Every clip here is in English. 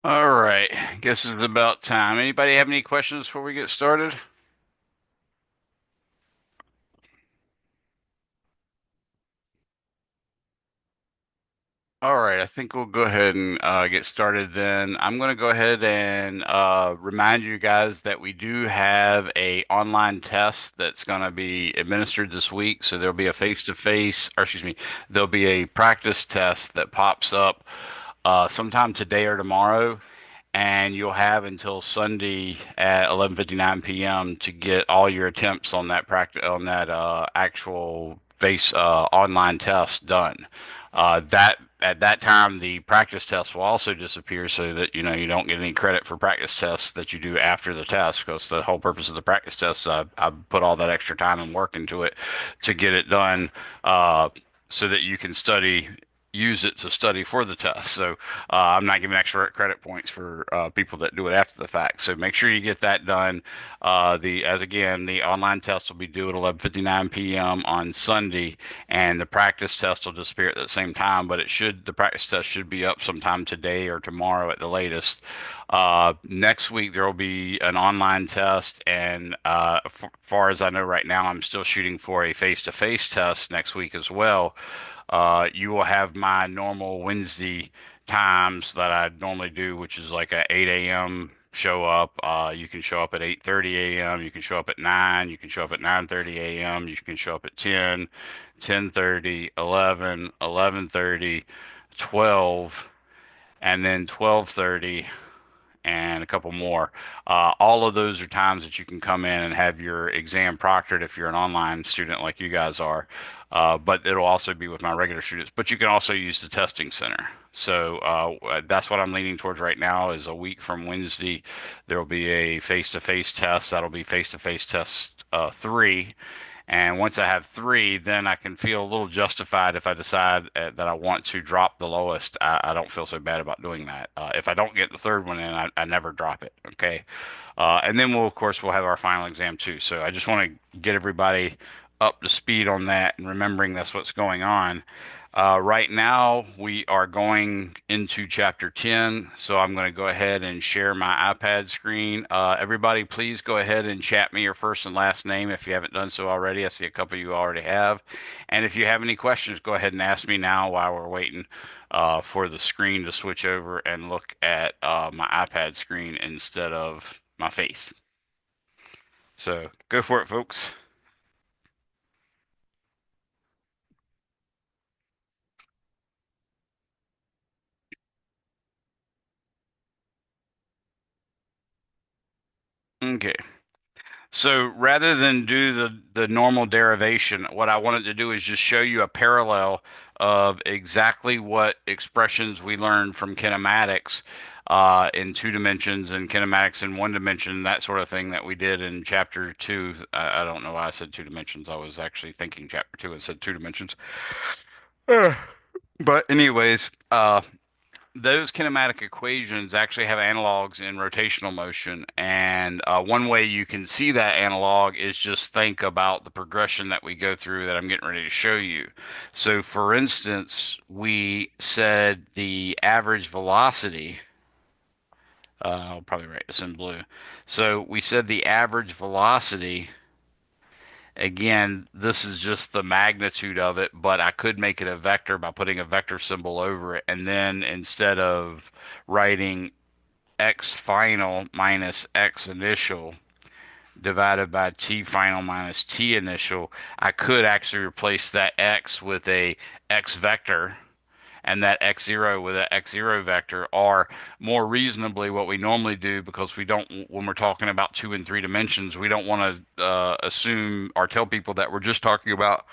All right, guess it's about time. Anybody have any questions before we get started? All right, I think we'll go ahead and get started then. I'm going to go ahead and remind you guys that we do have a online test that's going to be administered this week. So there'll be a face-to-face, or excuse me, there'll be a practice test that pops up sometime today or tomorrow, and you'll have until Sunday at 11:59 p.m. to get all your attempts on that practice on that actual face online test done. That at that time the practice test will also disappear, so that you don't get any credit for practice tests that you do after the test, because the whole purpose of the practice test, I put all that extra time and work into it to get it done, uh, so that you can use it to study for the test. So I'm not giving extra credit points for people that do it after the fact. So make sure you get that done. The online test will be due at 11:59 p.m. on Sunday, and the practice test will disappear at the same time. But the practice test should be up sometime today or tomorrow at the latest. Next week there will be an online test, and far as I know right now, I'm still shooting for a face-to-face test next week as well. You will have my normal Wednesday times that I normally do, which is like a 8 a.m. show up. You can show up at 8:30 a.m. You can show up at 9. You can show up at 9:30 a.m. You can show up at 10, 10:30, 11, 11:30, 12, and then 12:30 and a couple more. All of those are times that you can come in and have your exam proctored if you're an online student like you guys are. But it'll also be with my regular students. But you can also use the testing center. So that's what I'm leaning towards right now. Is a week from Wednesday, there will be a face-to-face test. That'll be face-to-face test three. And once I have three, then I can feel a little justified if I decide that I want to drop the lowest. I don't feel so bad about doing that. If I don't get the third one in, I never drop it. Okay. And then of course, we'll have our final exam too. So I just want to get everybody up to speed on that and remembering that's what's going on. Right now, we are going into chapter 10, so I'm going to go ahead and share my iPad screen. Everybody, please go ahead and chat me your first and last name if you haven't done so already. I see a couple of you already have. And if you have any questions, go ahead and ask me now while we're waiting for the screen to switch over and look at my iPad screen instead of my face. So go for it, folks. Okay. So rather than do the normal derivation, what I wanted to do is just show you a parallel of exactly what expressions we learned from kinematics in two dimensions and kinematics in one dimension, that sort of thing that we did in chapter two. I don't know why I said two dimensions. I was actually thinking chapter two and said two dimensions. But anyways, those kinematic equations actually have analogs in rotational motion. And one way you can see that analog is just think about the progression that we go through that I'm getting ready to show you. So, for instance, we said the average velocity, I'll probably write this in blue. So, we said the average velocity. Again, this is just the magnitude of it, but I could make it a vector by putting a vector symbol over it. And then instead of writing x final minus x initial divided by t final minus t initial, I could actually replace that x with a x vector and that x zero with an x zero vector, or more reasonably, what we normally do, because we don't, when we're talking about two and three dimensions, we don't want to assume or tell people that we're just talking about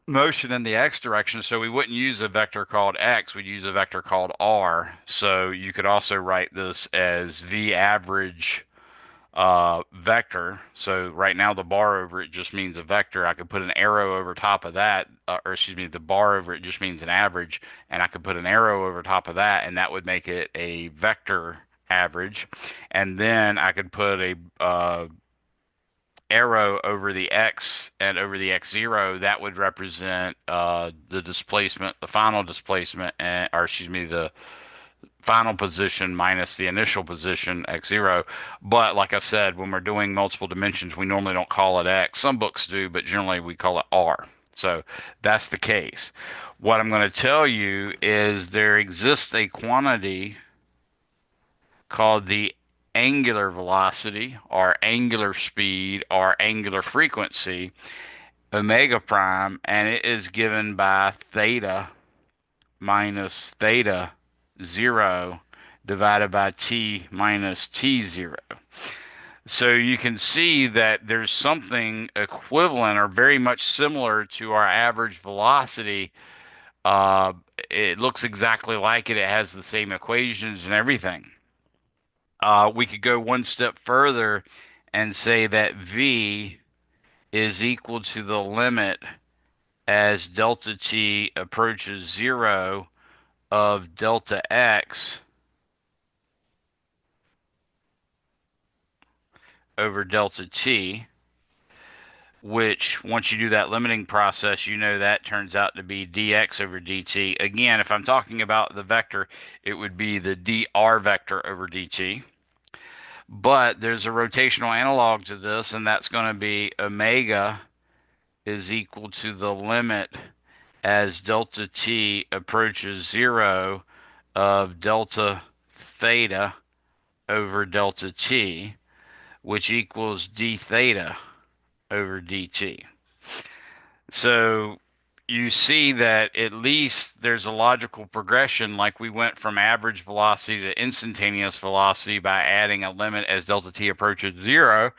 motion in the x direction. So we wouldn't use a vector called x, we'd use a vector called r. So you could also write this as v average vector. So right now the bar over it just means a vector. I could put an arrow over top of that, or excuse me, the bar over it just means an average, and I could put an arrow over top of that, and that would make it a vector average. And then I could put a arrow over the x and over the x zero. That would represent the displacement, the final displacement, and or excuse me, final position minus the initial position, x0. But like I said, when we're doing multiple dimensions, we normally don't call it x. Some books do, but generally we call it r. So that's the case. What I'm going to tell you is there exists a quantity called the angular velocity or angular speed or angular frequency, omega prime, and it is given by theta minus theta 0 divided by t minus t0. So you can see that there's something equivalent or very much similar to our average velocity. Uh, it looks exactly like it. It has the same equations and everything. We could go one step further and say that v is equal to the limit as delta t approaches 0 of delta x over delta t, which once you do that limiting process, you know that turns out to be dx over dt. Again, if I'm talking about the vector, it would be the dr vector over dt. But there's a rotational analog to this, and that's going to be omega is equal to the limit as delta t approaches 0 of delta theta over delta t, which equals d theta over dt. So you see that at least there's a logical progression, like we went from average velocity to instantaneous velocity by adding a limit as delta t approaches 0.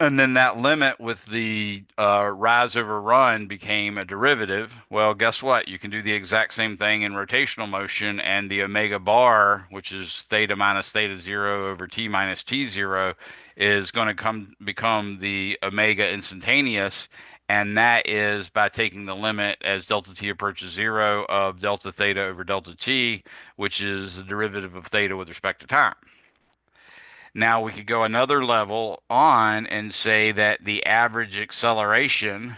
And then that limit with the rise over run became a derivative. Well, guess what? You can do the exact same thing in rotational motion, and the omega bar, which is theta minus theta 0 over t minus t0, is going to become the omega instantaneous. And that is by taking the limit as delta t approaches 0 of delta theta over delta t, which is the derivative of theta with respect to time. Now we could go another level on and say that the average acceleration,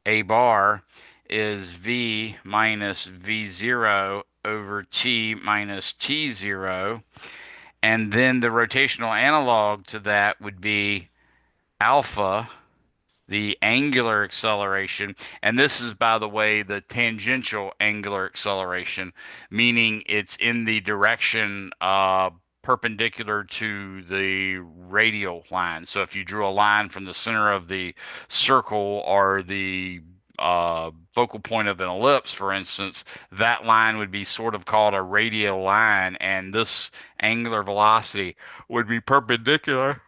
a bar, is v minus v0 over t minus t0. And then the rotational analog to that would be alpha, the angular acceleration. And this is, by the way, the tangential angular acceleration, meaning it's in the direction perpendicular to the radial line. So if you drew a line from the center of the circle or the focal point of an ellipse, for instance, that line would be sort of called a radial line, and this angular velocity would be perpendicular.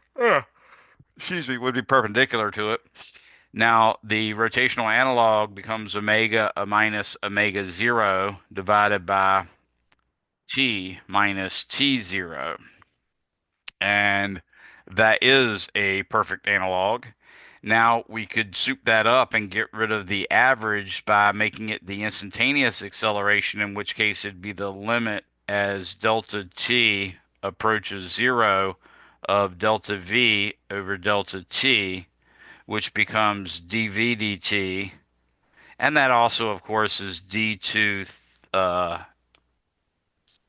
Excuse me, would be perpendicular to it. Now, the rotational analog becomes omega minus omega 0 divided by t minus t0. And that is a perfect analog. Now, we could soup that up and get rid of the average by making it the instantaneous acceleration, in which case it'd be the limit as delta t approaches 0 of delta v over delta t, which becomes dv dt, and that also, of course, is uh,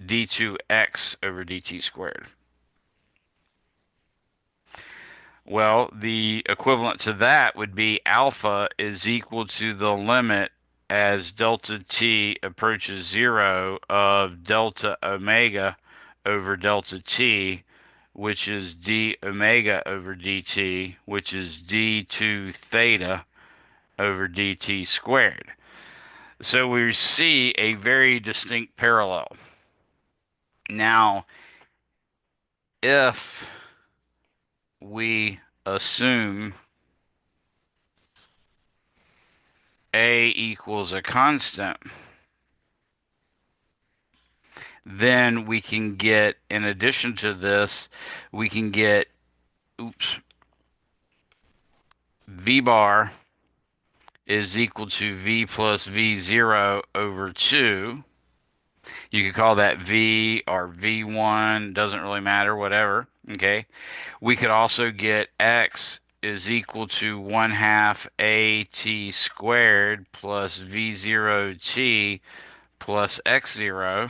d2x over dt squared. Well, the equivalent to that would be alpha is equal to the limit as delta t approaches 0 of delta omega over delta t, which is d omega over dt, which is d2 theta over dt squared. So we see a very distinct parallel. Now, if we assume A equals a constant, then we can get, in addition to this, we can get, V bar is equal to V plus V0 over 2. You could call that V or V1, doesn't really matter, whatever. Okay. We could also get X is equal to 1/2 AT squared plus V0T plus x zero.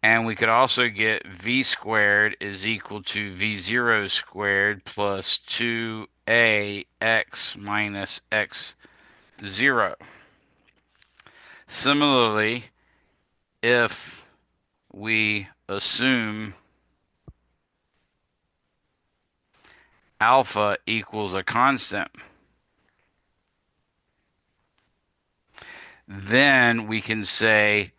And we could also get v squared is equal to v zero squared plus 2ax minus x zero. Similarly, if we assume alpha equals a constant, then we can say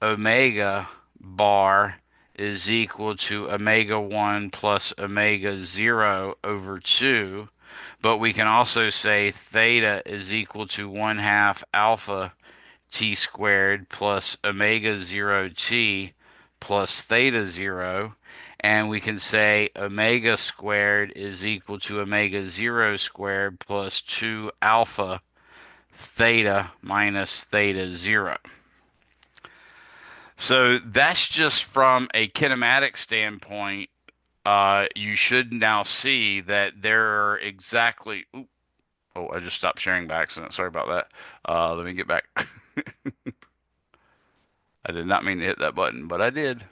omega bar is equal to omega 1 plus omega 0 over 2. But we can also say theta is equal to 1 half alpha t squared plus omega 0 t plus theta 0. And we can say omega squared is equal to omega 0 squared plus 2 alpha theta minus theta 0. So that's just from a kinematic standpoint. You should now see that there are exactly. Oh, I just stopped sharing by accident. Sorry about that. Let me get back. I did not mean to hit that button, but I did.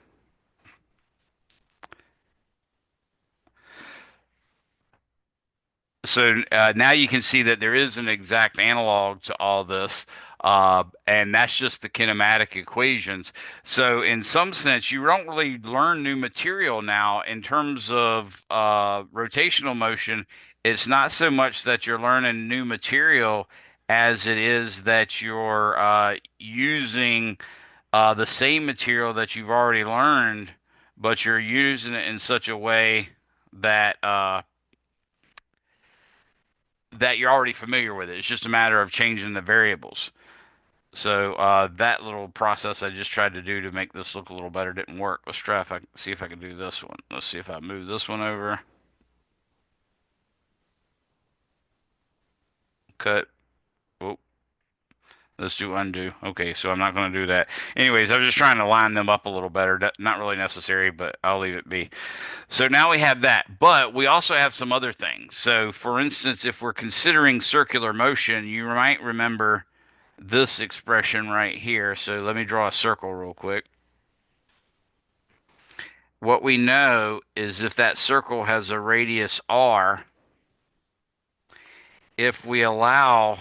So now you can see that there is an exact analog to all this, and that's just the kinematic equations. So in some sense, you don't really learn new material now in terms of rotational motion. It's not so much that you're learning new material as it is that you're using the same material that you've already learned, but you're using it in such a way that that you're already familiar with it. It's just a matter of changing the variables. So that little process I just tried to do to make this look a little better didn't work. Let's try if I see if I can do this one. Let's see if I move this one over. Cut. Oh, let's do undo. Okay, so I'm not going to do that. Anyways, I was just trying to line them up a little better. Not really necessary, but I'll leave it be. So now we have that, but we also have some other things. So for instance, if we're considering circular motion, you might remember this expression right here. So let me draw a circle real quick. What we know is if that circle has a radius r, if we allow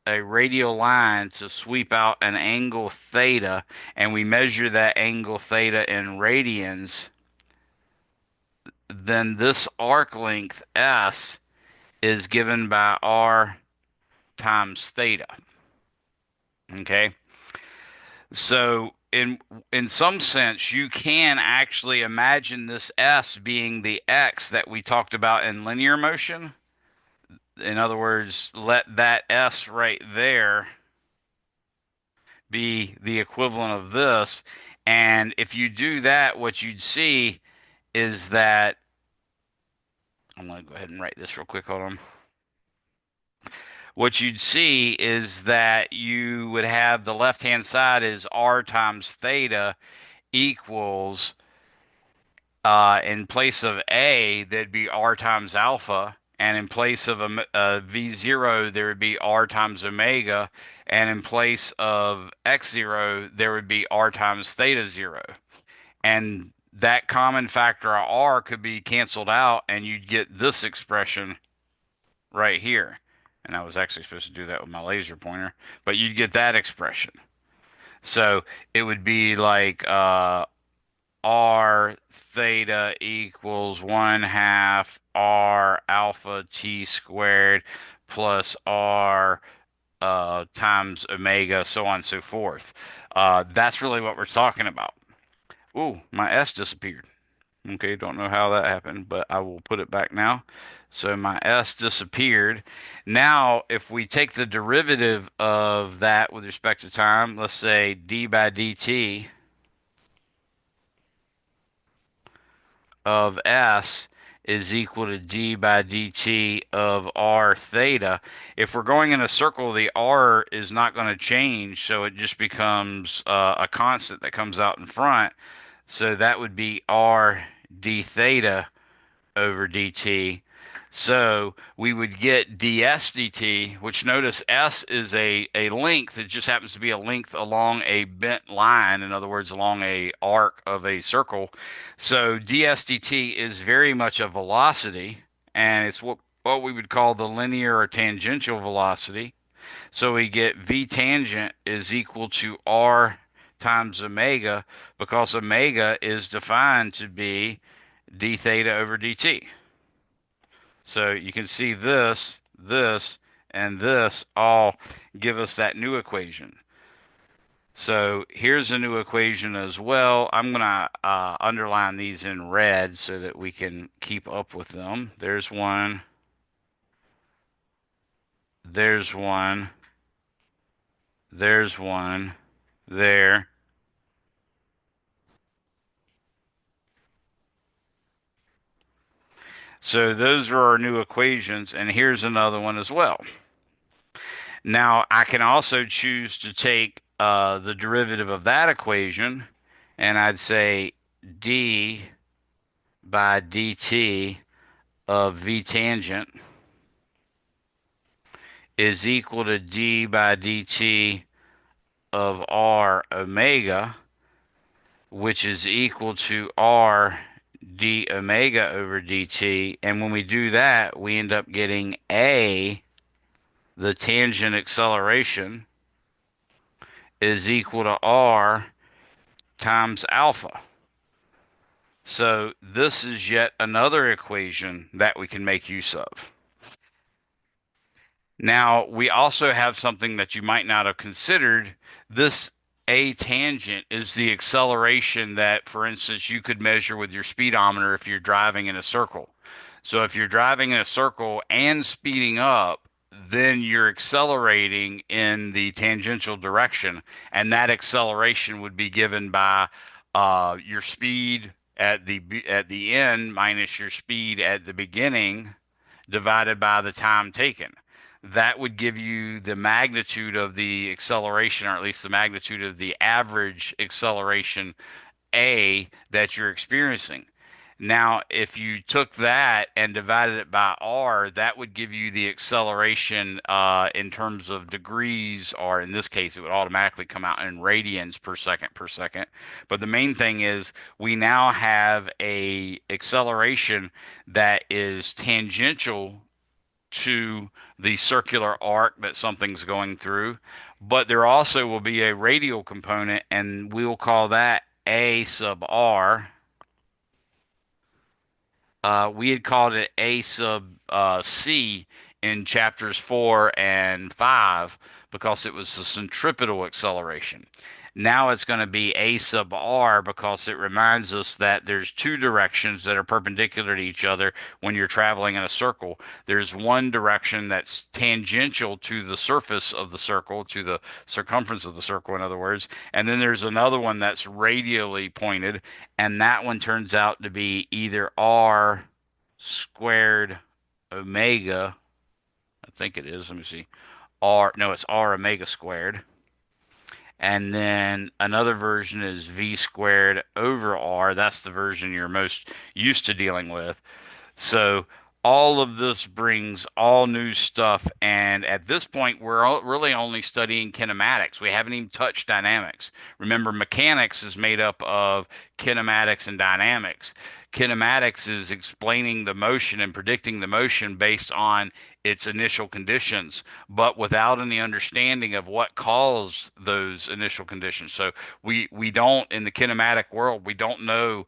a radial line to sweep out an angle theta and we measure that angle theta in radians, then this arc length s is given by r times theta. Okay? So in some sense, you can actually imagine this s being the x that we talked about in linear motion. In other words, let that s right there be the equivalent of this. And if you do that, what you'd see is that I'm going to go ahead and write this real quick. Hold on. What you'd see is that you would have the left hand side is r times theta equals in place of A, there'd be R times alpha. And in place of V0, there would be R times omega. And in place of X0, there would be R times theta 0. And that common factor of R could be canceled out, and you'd get this expression right here. And I was actually supposed to do that with my laser pointer, but you'd get that expression. So it would be like r theta equals 1 half r alpha t squared plus r times omega, so on and so forth. That's really what we're talking about. Ooh, my s disappeared. Okay, don't know how that happened, but I will put it back now. So my s disappeared. Now, if we take the derivative of that with respect to time, let's say d by dt of s is equal to d by dt of r theta. If we're going in a circle, the r is not going to change, so it just becomes a constant that comes out in front. So that would be r d theta over dt. So we would get ds dt, which notice s is a length. It just happens to be a length along a bent line. In other words, along a arc of a circle. So ds dt is very much a velocity, and it's what we would call the linear or tangential velocity. So we get v tangent is equal to r times omega, because omega is defined to be d theta over dt. So you can see this, and this all give us that new equation. So here's a new equation as well. I'm going to underline these in red so that we can keep up with them. There's one, there's one, there. So those are our new equations, and here's another one as well. Now I can also choose to take the derivative of that equation, and I'd say d by dt of v tangent is equal to d by dt of r omega, which is equal to r d omega over dt. And when we do that, we end up getting a, the tangent acceleration, is equal to r times alpha. So this is yet another equation that we can make use of. Now, we also have something that you might not have considered. This a tangent is the acceleration that, for instance, you could measure with your speedometer if you're driving in a circle. So if you're driving in a circle and speeding up, then you're accelerating in the tangential direction, and that acceleration would be given by your speed at the end minus your speed at the beginning divided by the time taken. That would give you the magnitude of the acceleration, or at least the magnitude of the average acceleration A that you're experiencing. Now, if you took that and divided it by r, that would give you the acceleration in terms of degrees, or in this case, it would automatically come out in radians per second per second. But the main thing is we now have a acceleration that is tangential to the circular arc that something's going through, but there also will be a radial component, and we'll call that a sub r. We had called it A sub C in chapters 4 and 5 because it was the centripetal acceleration. Now it's going to be A sub R because it reminds us that there's two directions that are perpendicular to each other when you're traveling in a circle. There's one direction that's tangential to the surface of the circle, to the circumference of the circle, in other words, and then there's another one that's radially pointed, and that one turns out to be either R squared omega. I think it is. Let me see. No, it's R omega squared. And then another version is V squared over R. That's the version you're most used to dealing with. So all of this brings all new stuff. And at this point, we're really only studying kinematics. We haven't even touched dynamics. Remember, mechanics is made up of kinematics and dynamics. Kinematics is explaining the motion and predicting the motion based on its initial conditions, but without any understanding of what caused those initial conditions. So we don't, in the kinematic world, we don't know,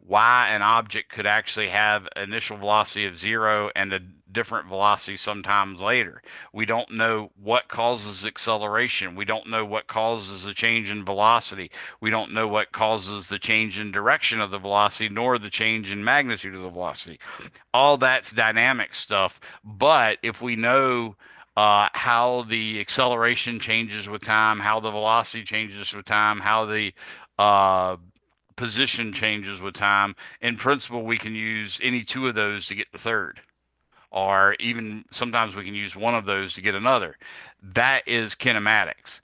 why an object could actually have initial velocity of zero and a different velocity sometimes later. We don't know what causes acceleration. We don't know what causes a change in velocity. We don't know what causes the change in direction of the velocity, nor the change in magnitude of the velocity. All that's dynamic stuff. But if we know how the acceleration changes with time, how the velocity changes with time, how the uh, position changes with time, in principle, we can use any two of those to get the third, or even sometimes we can use one of those to get another. That is kinematics.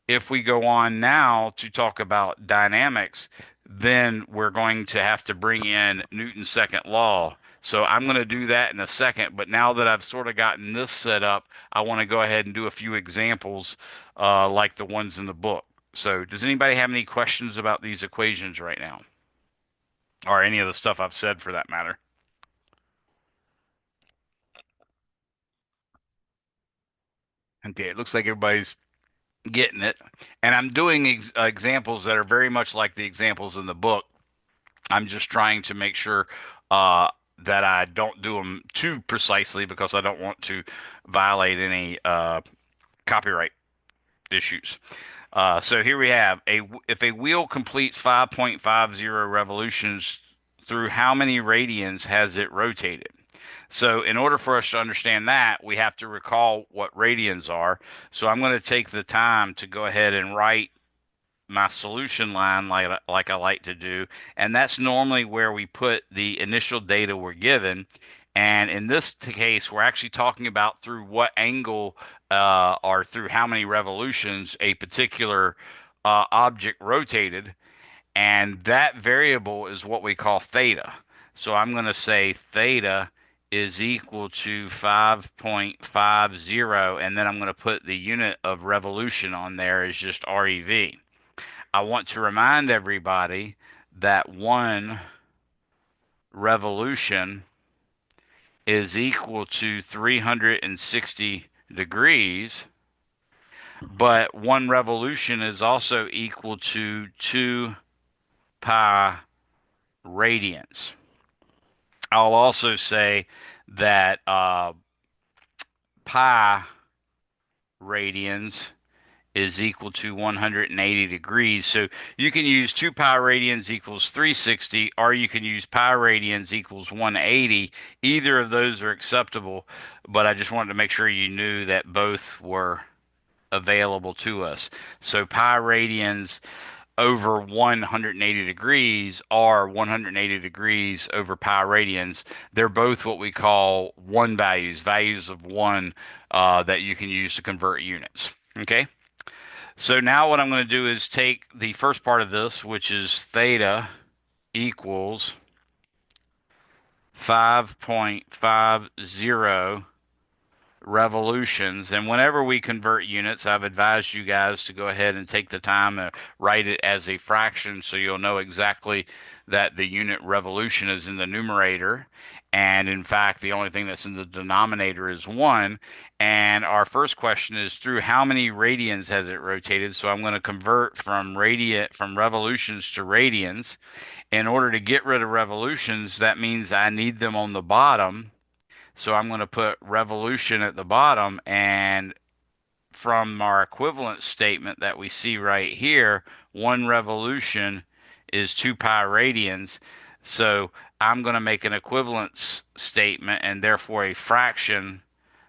If we go on now to talk about dynamics, then we're going to have to bring in Newton's second law So I'm going to do that in a second. But now that I've sort of gotten this set up, I want to go ahead and do a few examples like the ones in the book. So does anybody have any questions about these equations right now? Or any of the stuff I've said for that matter? Okay, it looks like everybody's getting it. And I'm doing examples that are very much like the examples in the book. I'm just trying to make sure uh, that I don't do them too precisely because I don't want to violate any copyright issues. So here we have if a wheel completes 5.50 revolutions, through how many radians has it rotated? So in order for us to understand that, we have to recall what radians are. So I'm going to take the time to go ahead and write my solution line like I like to do, and that's normally where we put the initial data we're given. And in this case, we're actually talking about through what angle or through how many revolutions a particular object rotated, and that variable is what we call theta. So I'm going to say theta is equal to 5.50, and then I'm going to put the unit of revolution on there as just ReV. I want to remind everybody that one revolution is equal to 360 degrees, but one revolution is also equal to 2 pi radians. I'll also say that pi radians is equal to 180 degrees. So you can use 2 pi radians equals 360, or you can use pi radians equals 180. Either of those are acceptable, but I just wanted to make sure you knew that both were available to us. So pi radians over 180 degrees or 180 degrees over pi radians. They're both what we call one values, values of one that you can use to convert units. Okay. So now what I'm going to do is take the first part of this, which is theta equals 5.50 revolutions. And whenever we convert units, I've advised you guys to go ahead and take the time to write it as a fraction so you'll know exactly that the unit revolution is in the numerator. And in fact, the only thing that's in the denominator is one. And our first question is through how many radians has it rotated? So I'm going to convert from revolutions to radians. In order to get rid of revolutions, that means I need them on the bottom. So I'm going to put revolution at the bottom, and from our equivalent statement that we see right here, one revolution is 2 pi radians. So I'm going to make an equivalence statement and therefore a fraction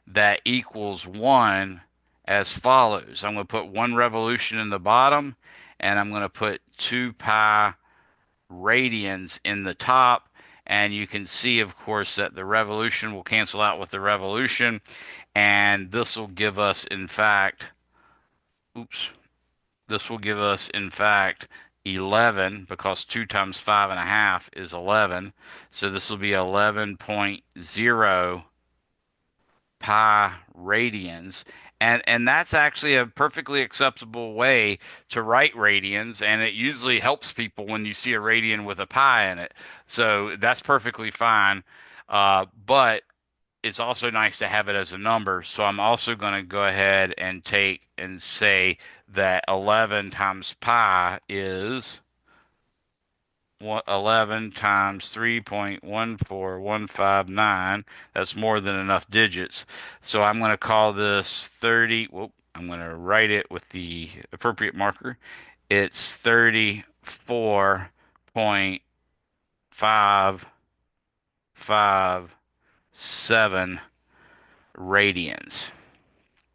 that equals 1 as follows. I'm going to put one revolution in the bottom, and I'm going to put 2 pi radians in the top. And you can see, of course, that the revolution will cancel out with the revolution. And this will give us, in fact, oops, this will give us, in fact, 11 because 2 times 5.5 is 11. So this will be 11.0 pi radians. And that's actually a perfectly acceptable way to write radians, and it usually helps people when you see a radian with a pi in it. So that's perfectly fine. But it's also nice to have it as a number. So I'm also going to go ahead and take and say that 11 times pi is 11 times 3.14159. That's more than enough digits. So I'm going to call this 30. Whoop, I'm going to write it with the appropriate marker. It's 34.557 radians.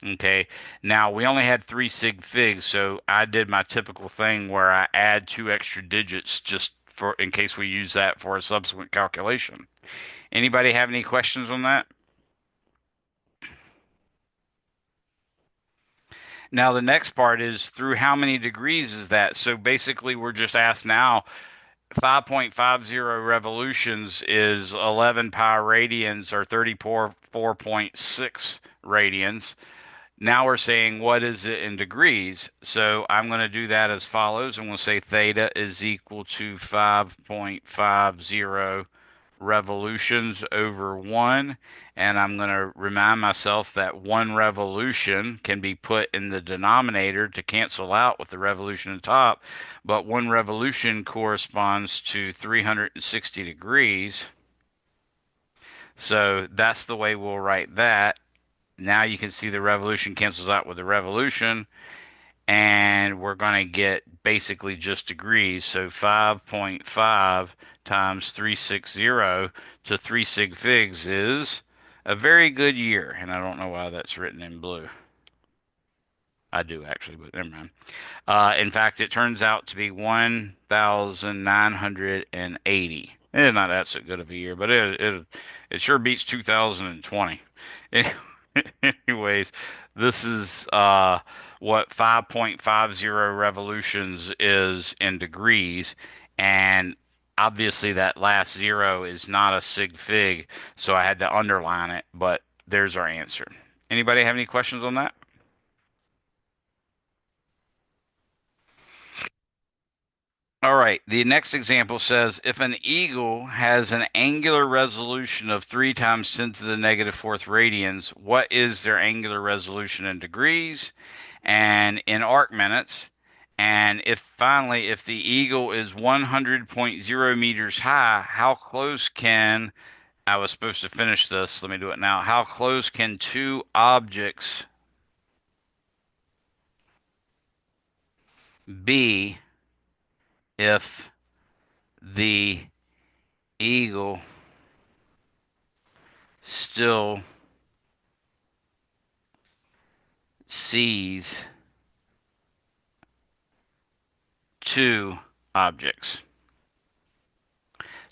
Okay. Now we only had three sig figs, so I did my typical thing where I add two extra digits just for in case we use that for a subsequent calculation. Anybody have any questions on that? Now the next part is through how many degrees is that? So basically we're just asked now 5.50 revolutions is 11 pi radians or 34.6 radians. Now we're saying what is it in degrees? So I'm going to do that as follows. I'm going to say theta is equal to 5.50 revolutions over 1. And I'm going to remind myself that one revolution can be put in the denominator to cancel out with the revolution on top. But one revolution corresponds to 360 degrees. So that's the way we'll write that. Now you can see the revolution cancels out with the revolution, and we're going to get basically just degrees. So 5.5 times 360 to 3 sig figs is a very good year. And I don't know why that's written in blue. I do actually, but never mind. In fact, it turns out to be 1,980. It's not that so good of a year, but it sure beats 2020. Anyways, this is what 5.50 revolutions is in degrees, and obviously that last zero is not a sig fig, so I had to underline it, but there's our answer. Anybody have any questions on that? All right. The next example says if an eagle has an angular resolution of 3 times 10 to the negative fourth radians, what is their angular resolution in degrees and in arc minutes? And if finally, if the eagle is 100.0 meters high, how close can, I was supposed to finish this, let me do it now. How close can two objects be if the eagle still sees two objects?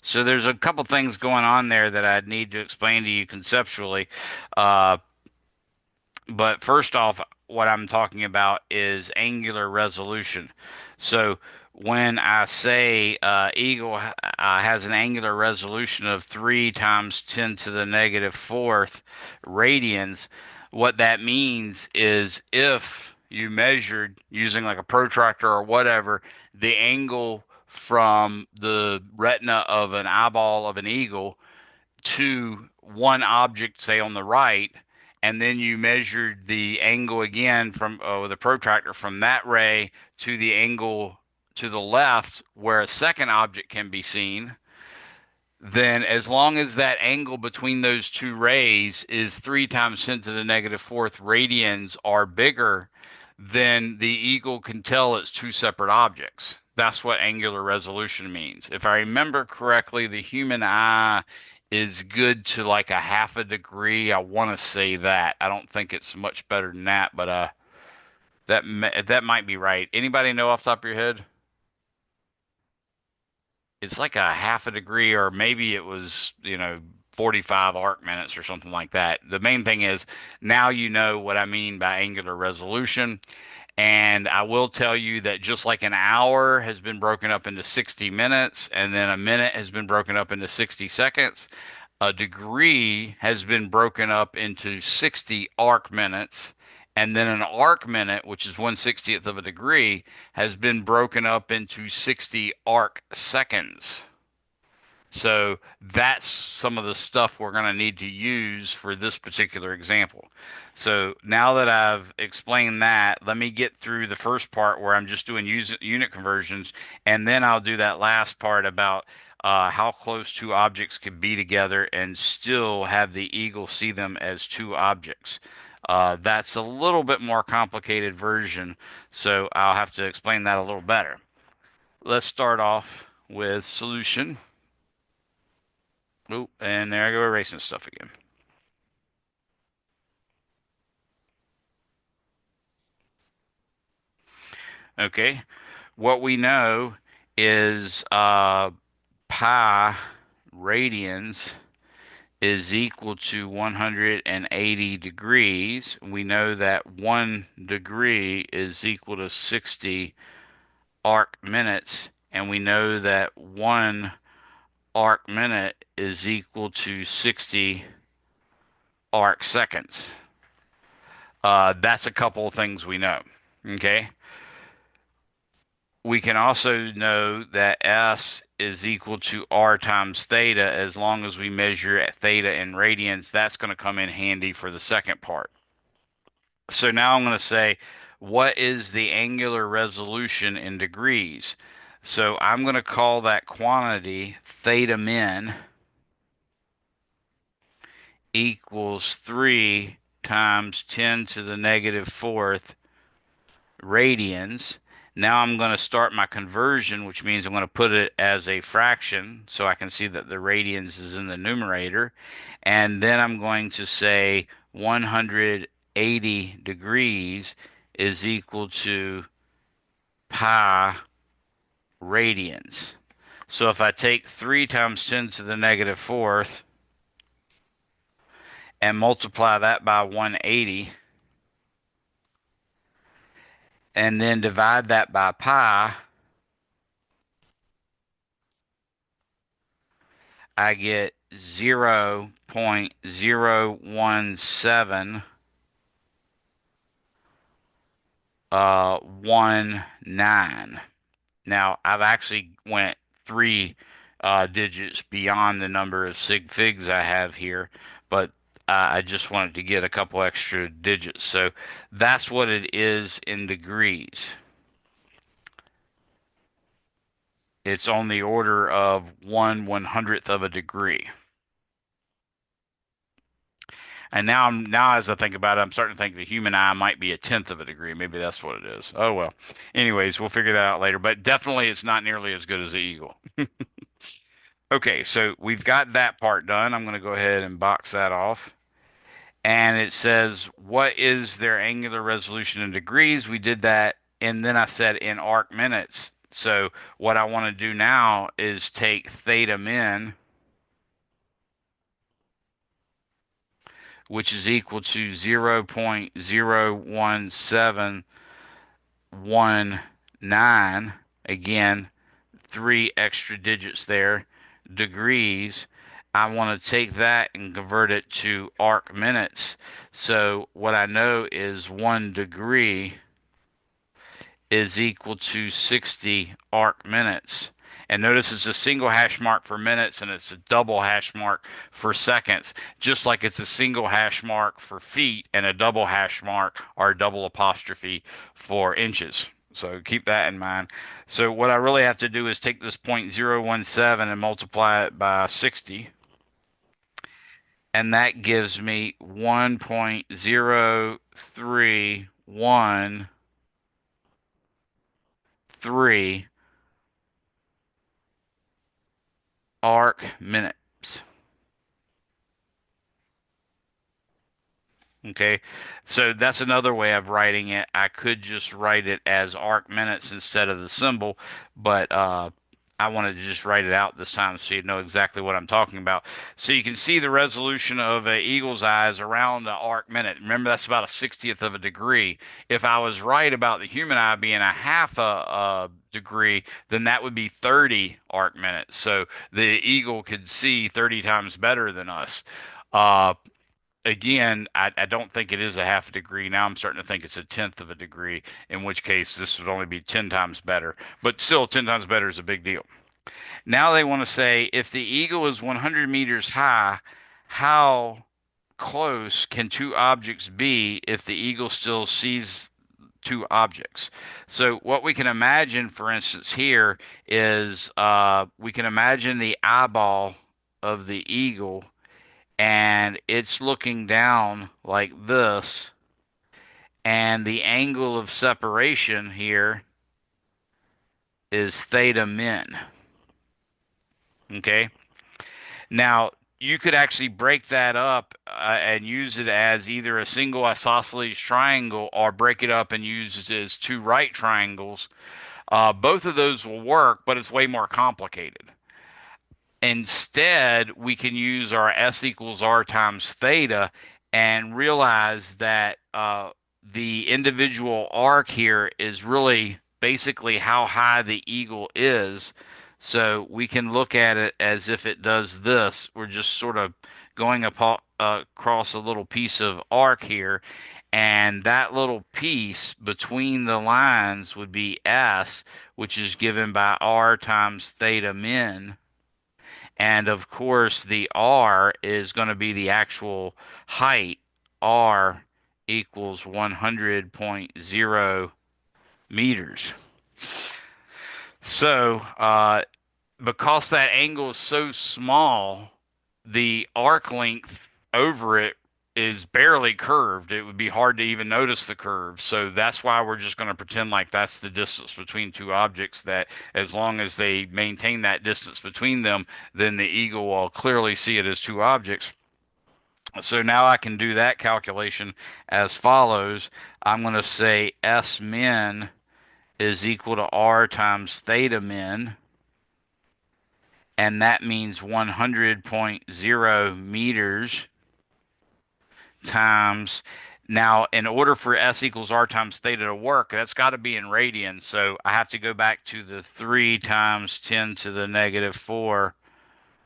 So there's a couple things going on there that I need to explain to you conceptually. Uh, but first off, what I'm talking about is angular resolution. So when I say eagle has an angular resolution of 3 times 10 to the negative fourth radians, what that means is if you measured using like a protractor or whatever, the angle from the retina of an eyeball of an eagle to one object, say on the right, and then you measured the angle again from with a protractor from that ray to the angle to the left where a second object can be seen, then as long as that angle between those two rays is 3 times 10 to the negative fourth radians are bigger, then the eagle can tell it's two separate objects. That's what angular resolution means. If I remember correctly, the human eye is good to like a half a degree. I want to say that. I don't think it's much better than that, but that might be right. Anybody know off the top of your head? It's like a half a degree, or maybe it was, 45 arc minutes or something like that. The main thing is now you know what I mean by angular resolution. And I will tell you that just like an hour has been broken up into 60 minutes, and then a minute has been broken up into 60 seconds, a degree has been broken up into 60 arc minutes, and then an arc minute, which is 1/60th of a degree, has been broken up into 60 arc seconds. So that's some of the stuff we're going to need to use for this particular example. So now that I've explained that, let me get through the first part where I'm just doing unit conversions, and then I'll do that last part about how close two objects can be together and still have the eagle see them as two objects. That's a little bit more complicated version, so I'll have to explain that a little better. Let's start off with solution. Oh, and there I go erasing stuff again. Okay. What we know is pi radians is equal to 180 degrees. We know that 1 degree is equal to 60 arc minutes. and we know that 1 arc minute is equal to 60 arc seconds. That's a couple of things we know. Okay. We can also know that S is equal to R times theta as long as we measure at theta in radians. That's going to come in handy for the second part. So now I'm going to say, what is the angular resolution in degrees? So I'm going to call that quantity theta min equals 3 times 10 to the negative fourth radians. Now I'm going to start my conversion, which means I'm going to put it as a fraction so I can see that the radians is in the numerator. And then I'm going to say 180 degrees is equal to pi radians. So if I take 3 times 10 to the negative fourth and multiply that by 180 and then divide that by pi, I get 0.017 19. Now, I've actually went three digits beyond the number of sig figs I have here, but I just wanted to get a couple extra digits. So that's what it is in degrees. It's on the order of 1/100th of a degree. And now as I think about it, I'm starting to think the human eye might be a tenth of a degree. Maybe that's what it is. Oh well. Anyways, we'll figure that out later. But definitely it's not nearly as good as the eagle. Okay, so we've got that part done. I'm going to go ahead and box that off. And it says, what is their angular resolution in degrees? We did that. And then I said in arc minutes. So what I want to do now is take theta min, which is equal to 0.01719. Again, three extra digits there, degrees. I want to take that and convert it to arc minutes. So what I know is 1 degree is equal to 60 arc minutes. And notice it's a single hash mark for minutes and it's a double hash mark for seconds, just like it's a single hash mark for feet and a double hash mark or a double apostrophe for inches. So keep that in mind. So what I really have to do is take this 0.017 and multiply it by 60. And that gives me 1.0313 arc minutes. Okay, so that's another way of writing it. I could just write it as arc minutes instead of the symbol, but I wanted to just write it out this time so you know exactly what I'm talking about. So you can see the resolution of an eagle's eye is around the arc minute. Remember, that's about a 60th of a degree. If I was right about the human eye being a half a degree, then that would be 30 arc minutes. So the eagle could see 30 times better than us. Uh, Again, I don't think it is a half a degree. Now I'm starting to think it's a tenth of a degree, in which case this would only be 10 times better. But still, 10 times better is a big deal. Now they want to say if the eagle is 100 meters high, how close can two objects be if the eagle still sees two objects? So what we can imagine, for instance, here is we can imagine the eyeball of the eagle and it's looking down like this, and the angle of separation here is theta min. Okay. Now, you could actually break that up and use it as either a single isosceles triangle or break it up and use it as two right triangles. Both of those will work, but it's way more complicated. Instead, we can use our S equals R times theta and realize that the individual arc here is really basically how high the eagle is. So we can look at it as if it does this. We're just sort of going across a little piece of arc here. And that little piece between the lines would be S, which is given by R times theta min. And of course, the R is going to be the actual height. R equals 100.0 meters. So, because that angle is so small, the arc length over it is barely curved. It would be hard to even notice the curve. So that's why we're just going to pretend like that's the distance between two objects, that as long as they maintain that distance between them, then the eagle will clearly see it as two objects. So now I can do that calculation as follows. I'm going to say S min is equal to R times theta min, and that means 100.0 meters times. Now, in order for S equals R times theta to work, that's got to be in radians. So I have to go back to the 3 times 10 to the negative 4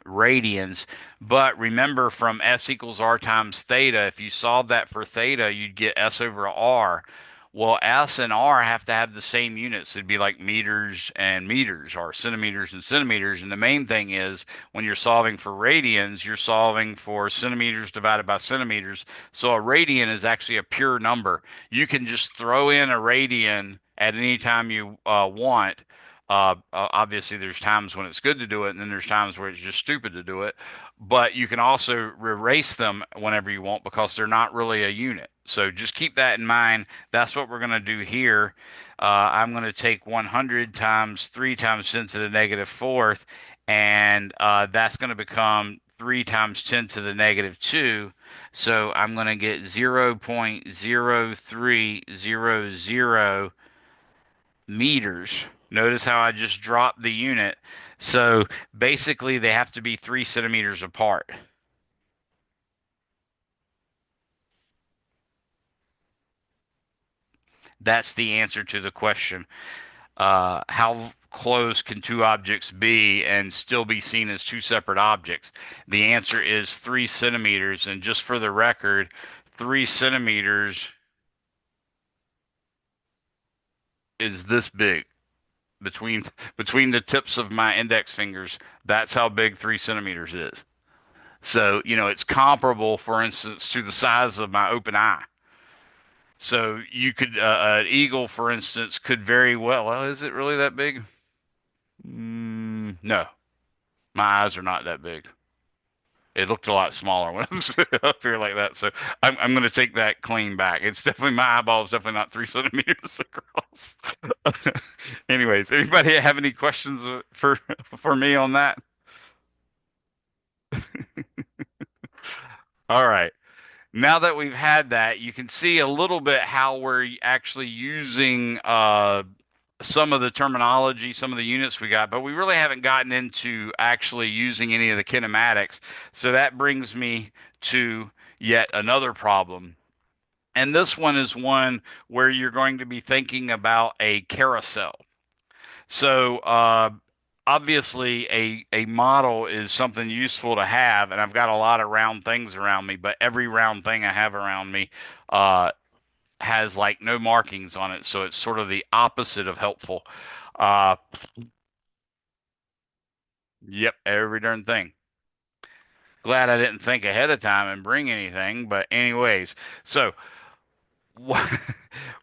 radians. But remember, from S equals R times theta, if you solve that for theta, you'd get S over R. Well, S and R have to have the same units. It'd be like meters and meters, or centimeters and centimeters. And the main thing is, when you're solving for radians, you're solving for centimeters divided by centimeters. So a radian is actually a pure number. You can just throw in a radian at any time you want. Obviously, there's times when it's good to do it, and then there's times where it's just stupid to do it. But you can also erase them whenever you want because they're not really a unit. So just keep that in mind. That's what we're going to do here. I'm going to take 100 times 3 times 10 to the negative fourth, and that's going to become 3 times 10 to the negative 2. So I'm going to get 0.0300 meters. Notice how I just dropped the unit. So basically, they have to be 3 centimeters apart. That's the answer to the question. How close can two objects be and still be seen as two separate objects? The answer is 3 centimeters. And just for the record, 3 centimeters is this big between between the tips of my index fingers. That's how big 3 centimeters is. So, it's comparable, for instance, to the size of my open eye. So you could, an eagle, for instance, could very well, is it really that big? No, my eyes are not that big. It looked a lot smaller when I was up here like that. So I'm going to take that claim back. It's definitely, my eyeball is definitely not 3 centimeters across. Anyways, anybody have any questions for me on that? All right. Now that we've had that, you can see a little bit how we're actually using some of the terminology, some of the units we got, but we really haven't gotten into actually using any of the kinematics. So that brings me to yet another problem. And this one is one where you're going to be thinking about a carousel. So obviously a model is something useful to have, and I've got a lot of round things around me, but every round thing I have around me uh, has like no markings on it, so it's sort of the opposite of helpful. Uh, yep, every darn thing. Glad I didn't think ahead of time and bring anything, but anyways, so what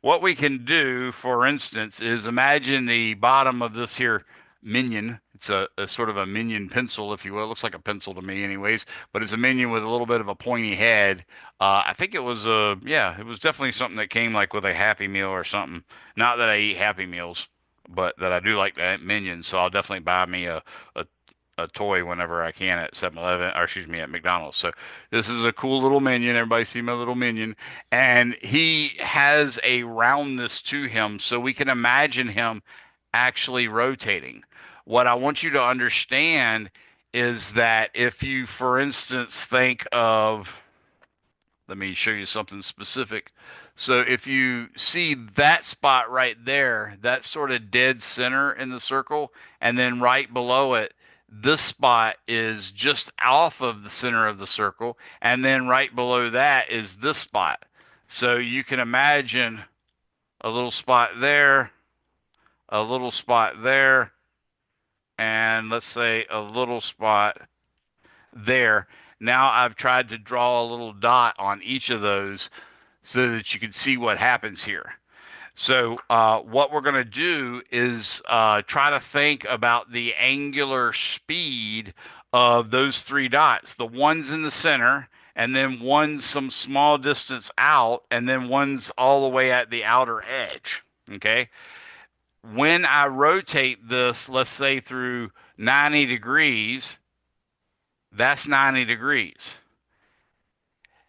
what we can do, for instance, is imagine the bottom of this here minion. It's a sort of a minion pencil, if you will. It looks like a pencil to me, anyways, but it's a minion with a little bit of a pointy head. I think it was yeah, it was definitely something that came like with a Happy Meal or something. Not that I eat Happy Meals, but that I do like that minion. So I'll definitely buy me a toy whenever I can at 7-Eleven, or excuse me, at McDonald's. So this is a cool little minion. Everybody see my little minion. And he has a roundness to him, so we can imagine him actually rotating. What I want you to understand is that if you, for instance, think of, let me show you something specific. So if you see that spot right there, that sort of dead center in the circle, and then right below it, this spot is just off of the center of the circle, and then right below that is this spot. So you can imagine a little spot there, a little spot there, and let's say a little spot there. Now I've tried to draw a little dot on each of those so that you can see what happens here. So, what we're going to do is try to think about the angular speed of those three dots. The one's in the center, and then one's some small distance out, and then one's all the way at the outer edge. Okay. When I rotate this, let's say through 90 degrees, that's 90 degrees.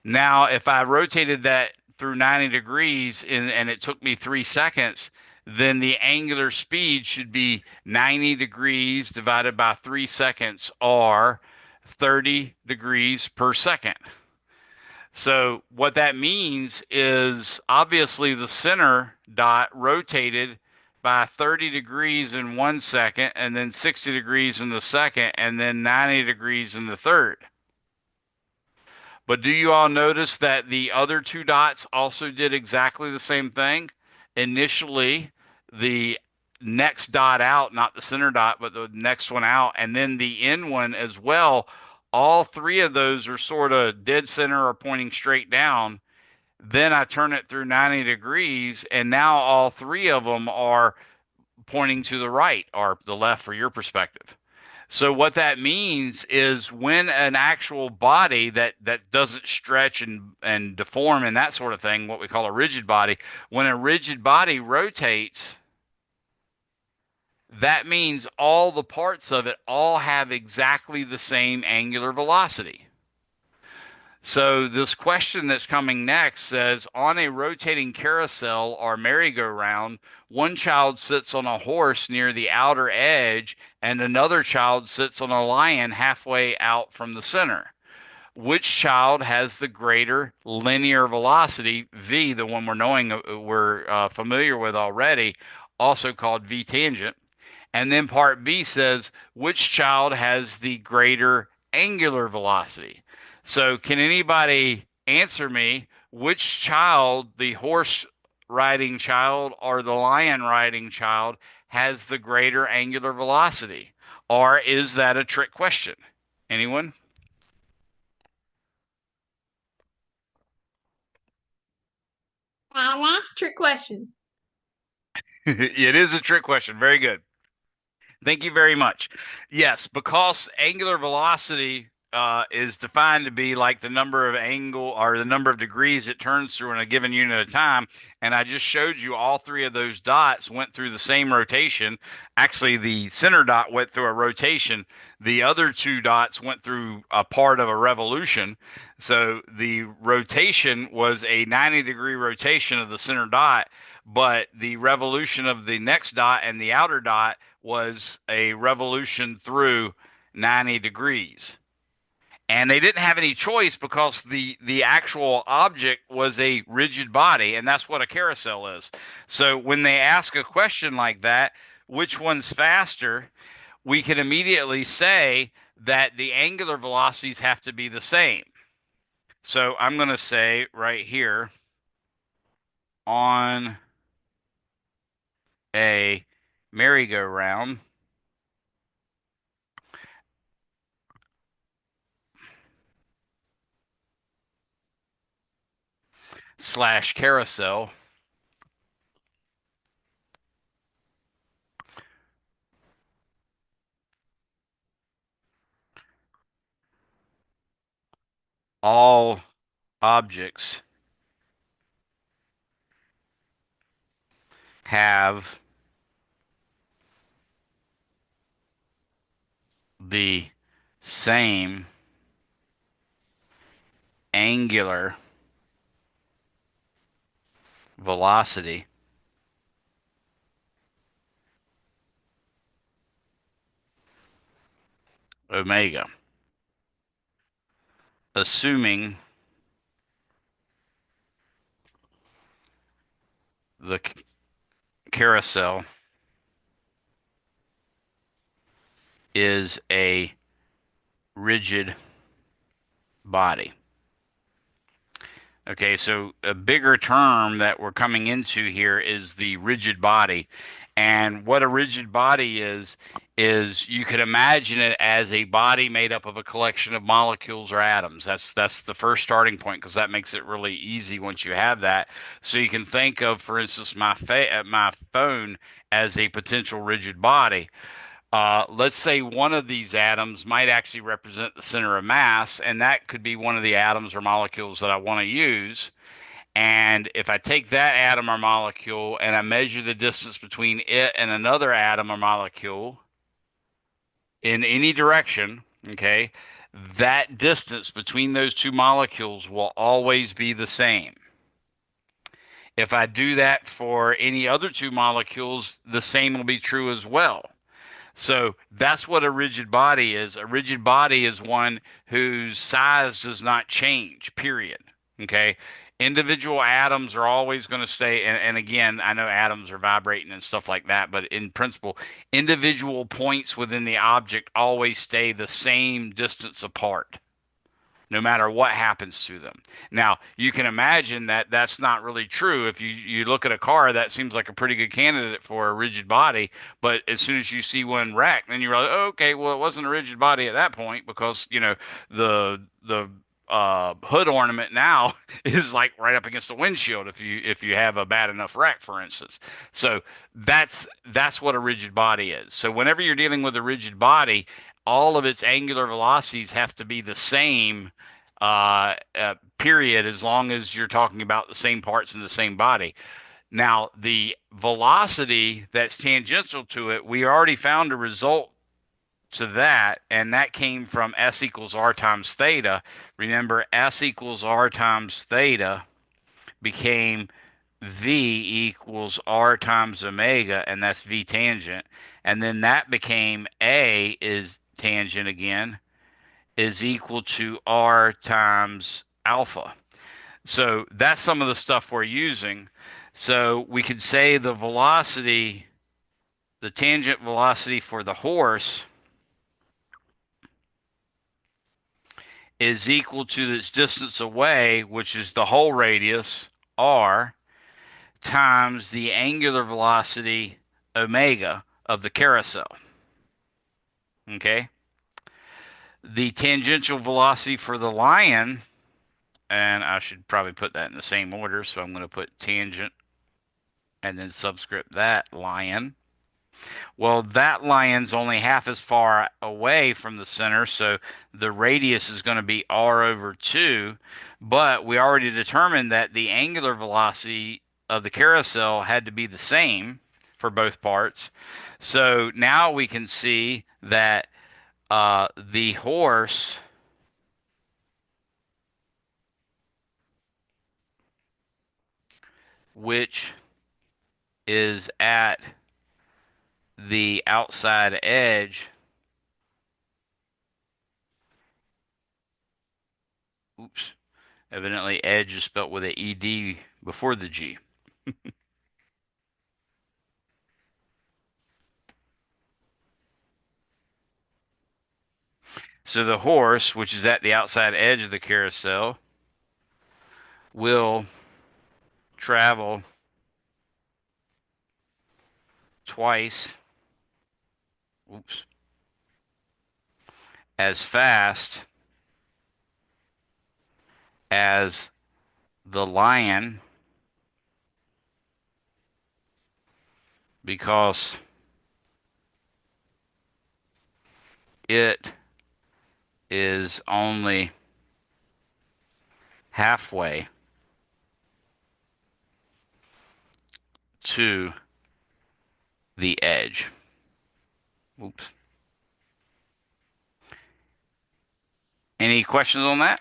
Now, if I rotated that through 90 degrees and it took me 3 seconds, then the angular speed should be 90 degrees divided by 3 seconds, or 30 degrees per second. So, what that means is obviously the center dot rotated by 30 degrees in 1 second, and then 60 degrees in the second, and then 90 degrees in the third. But do you all notice that the other two dots also did exactly the same thing? Initially, the next dot out, not the center dot, but the next one out, and then the end one as well. All three of those are sort of dead center or pointing straight down. Then I turn it through 90 degrees, and now all three of them are pointing to the right or the left for your perspective. So what that means is when an actual body that doesn't stretch and deform and that sort of thing, what we call a rigid body, when a rigid body rotates, that means all the parts of it all have exactly the same angular velocity. So this question that's coming next says, on a rotating carousel or merry-go-round, one child sits on a horse near the outer edge, and another child sits on a lion halfway out from the center. Which child has the greater linear velocity, v, the one we're familiar with already, also called v tangent? And then part B says, which child has the greater angular velocity? So, can anybody answer me which child, the horse riding child or the lion riding child, has the greater angular velocity? Or is that a trick question? Anyone? Trick question. It is a trick question. Very good. Thank you very much. Yes, because angular velocity is defined to be like the number of angle or the number of degrees it turns through in a given unit of time. And I just showed you all three of those dots went through the same rotation. Actually, the center dot went through a rotation. The other two dots went through a part of a revolution. So the rotation was a 90-degree rotation of the center dot, but the revolution of the next dot and the outer dot was a revolution through 90 degrees. And they didn't have any choice because the actual object was a rigid body, and that's what a carousel is. So when they ask a question like that, which one's faster, we can immediately say that the angular velocities have to be the same. So I'm going to say right here, on a merry-go-round slash carousel, all objects have the same angular velocity, omega, assuming the carousel is a rigid body. Okay, so a bigger term that we're coming into here is the rigid body. And what a rigid body is you could imagine it as a body made up of a collection of molecules or atoms. That's the first starting point because that makes it really easy once you have that. So you can think of, for instance, my phone as a potential rigid body. Let's say one of these atoms might actually represent the center of mass, and that could be one of the atoms or molecules that I want to use. And if I take that atom or molecule and I measure the distance between it and another atom or molecule in any direction, okay, that distance between those two molecules will always be the same. If I do that for any other two molecules, the same will be true as well. So that's what a rigid body is. A rigid body is one whose size does not change, period. Okay. Individual atoms are always going to stay. And again, I know atoms are vibrating and stuff like that, but in principle, individual points within the object always stay the same distance apart no matter what happens to them. Now, you can imagine that that's not really true. If you look at a car, that seems like a pretty good candidate for a rigid body. But as soon as you see one wreck, then you're like, oh, okay, well, it wasn't a rigid body at that point because, the hood ornament now is like right up against the windshield if you have a bad enough wreck, for instance. So that's what a rigid body is. So whenever you're dealing with a rigid body, all of its angular velocities have to be the same, period, as long as you're talking about the same parts in the same body. Now, the velocity that's tangential to it, we already found a result to that, and that came from S equals R times theta. Remember, S equals R times theta became V equals R times omega, and that's V tangent. And then that became A is tangent again, is equal to R times alpha. So that's some of the stuff we're using. So we could say the velocity, the tangent velocity for the horse is equal to this distance away, which is the whole radius, R, times the angular velocity, omega, of the carousel. Okay? The tangential velocity for the lion, and I should probably put that in the same order, so I'm going to put tangent and then subscript that lion. Well, that lion's only half as far away from the center, so the radius is going to be r over 2. But we already determined that the angular velocity of the carousel had to be the same for both parts. So now we can see that the horse, which is at the outside edge, oops, evidently edge is spelled with an ed before the G. So the horse, which is at the outside edge of the carousel, will travel twice, oops, as fast as the lion because it is only halfway to the edge. Oops. Any questions on that?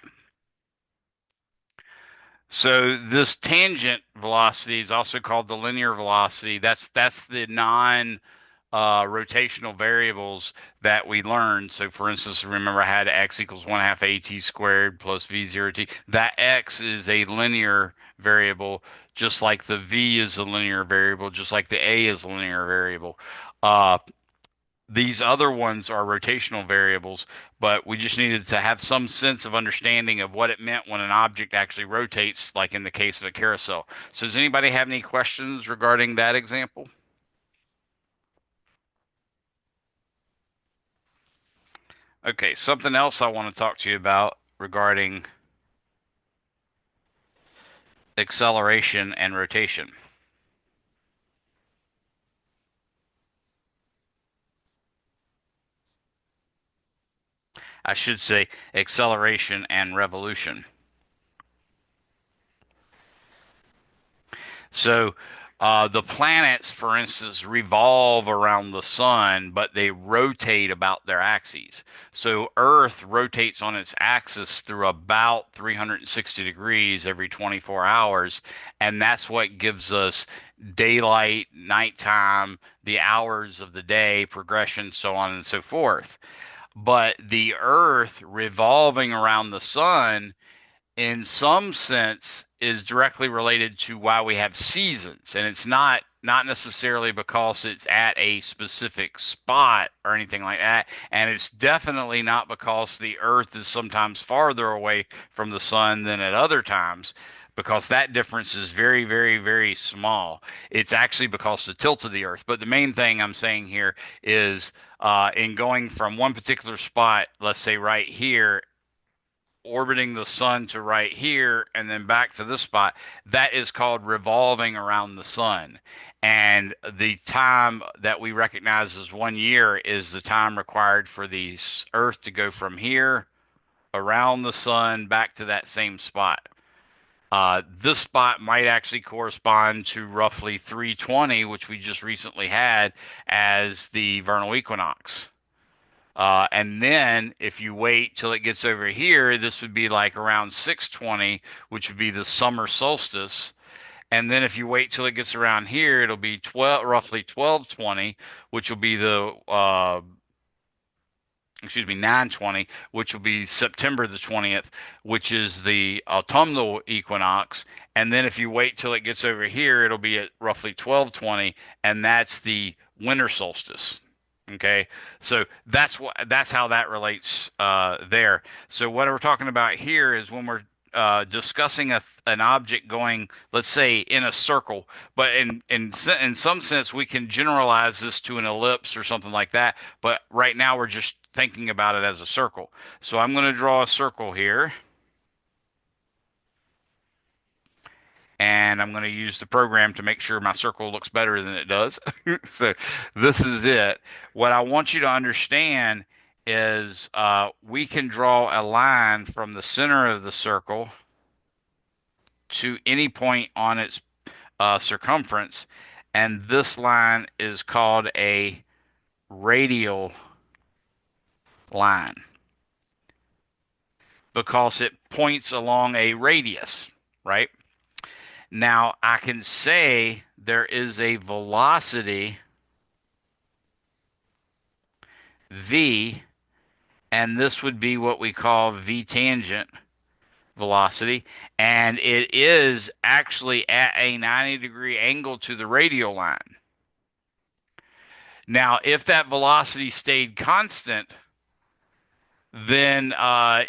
So this tangent velocity is also called the linear velocity. That's the non rotational variables that we learned. So for instance, remember I had x equals 1/2 at squared plus v0t. That x is a linear variable just like the v is a linear variable, just like the a is a linear variable. Uh, these other ones are rotational variables, but we just needed to have some sense of understanding of what it meant when an object actually rotates, like in the case of a carousel. So, does anybody have any questions regarding that example? Okay, something else I want to talk to you about regarding acceleration and rotation. I should say acceleration and revolution. So, the planets, for instance, revolve around the sun, but they rotate about their axes. So, Earth rotates on its axis through about 360 degrees every 24 hours, and that's what gives us daylight, nighttime, the hours of the day, progression, so on and so forth. But the Earth revolving around the sun in some sense is directly related to why we have seasons, and it's not necessarily because it's at a specific spot or anything like that, and it's definitely not because the earth is sometimes farther away from the sun than at other times, because that difference is very, very, very small. It's actually because the tilt of the earth. But the main thing I'm saying here is in going from one particular spot, let's say right here, orbiting the sun to right here and then back to this spot, that is called revolving around the sun. And the time that we recognize as 1 year is the time required for the Earth to go from here around the sun back to that same spot. This spot might actually correspond to roughly 320, which we just recently had as the vernal equinox. And then if you wait till it gets over here, this would be like around 620, which would be the summer solstice. And then if you wait till it gets around here, it'll be 12, roughly 1220, which will be the excuse me, 920, which will be September the 20th, which is the autumnal equinox. And then if you wait till it gets over here, it'll be at roughly 1220, and that's the winter solstice. Okay, so that's how that relates there. So what we're talking about here is when we're discussing an object going, let's say, in a circle, but in some sense we can generalize this to an ellipse or something like that. But right now we're just thinking about it as a circle. So I'm going to draw a circle here, and I'm going to use the program to make sure my circle looks better than it does. So this is it. What I want you to understand is we can draw a line from the center of the circle to any point on its circumference, and this line is called a radial line because it points along a radius, right? Now I can say there is a velocity v, and this would be what we call v tangent velocity, and it is actually at a 90-degree angle to the radial line. Now, if that velocity stayed constant, then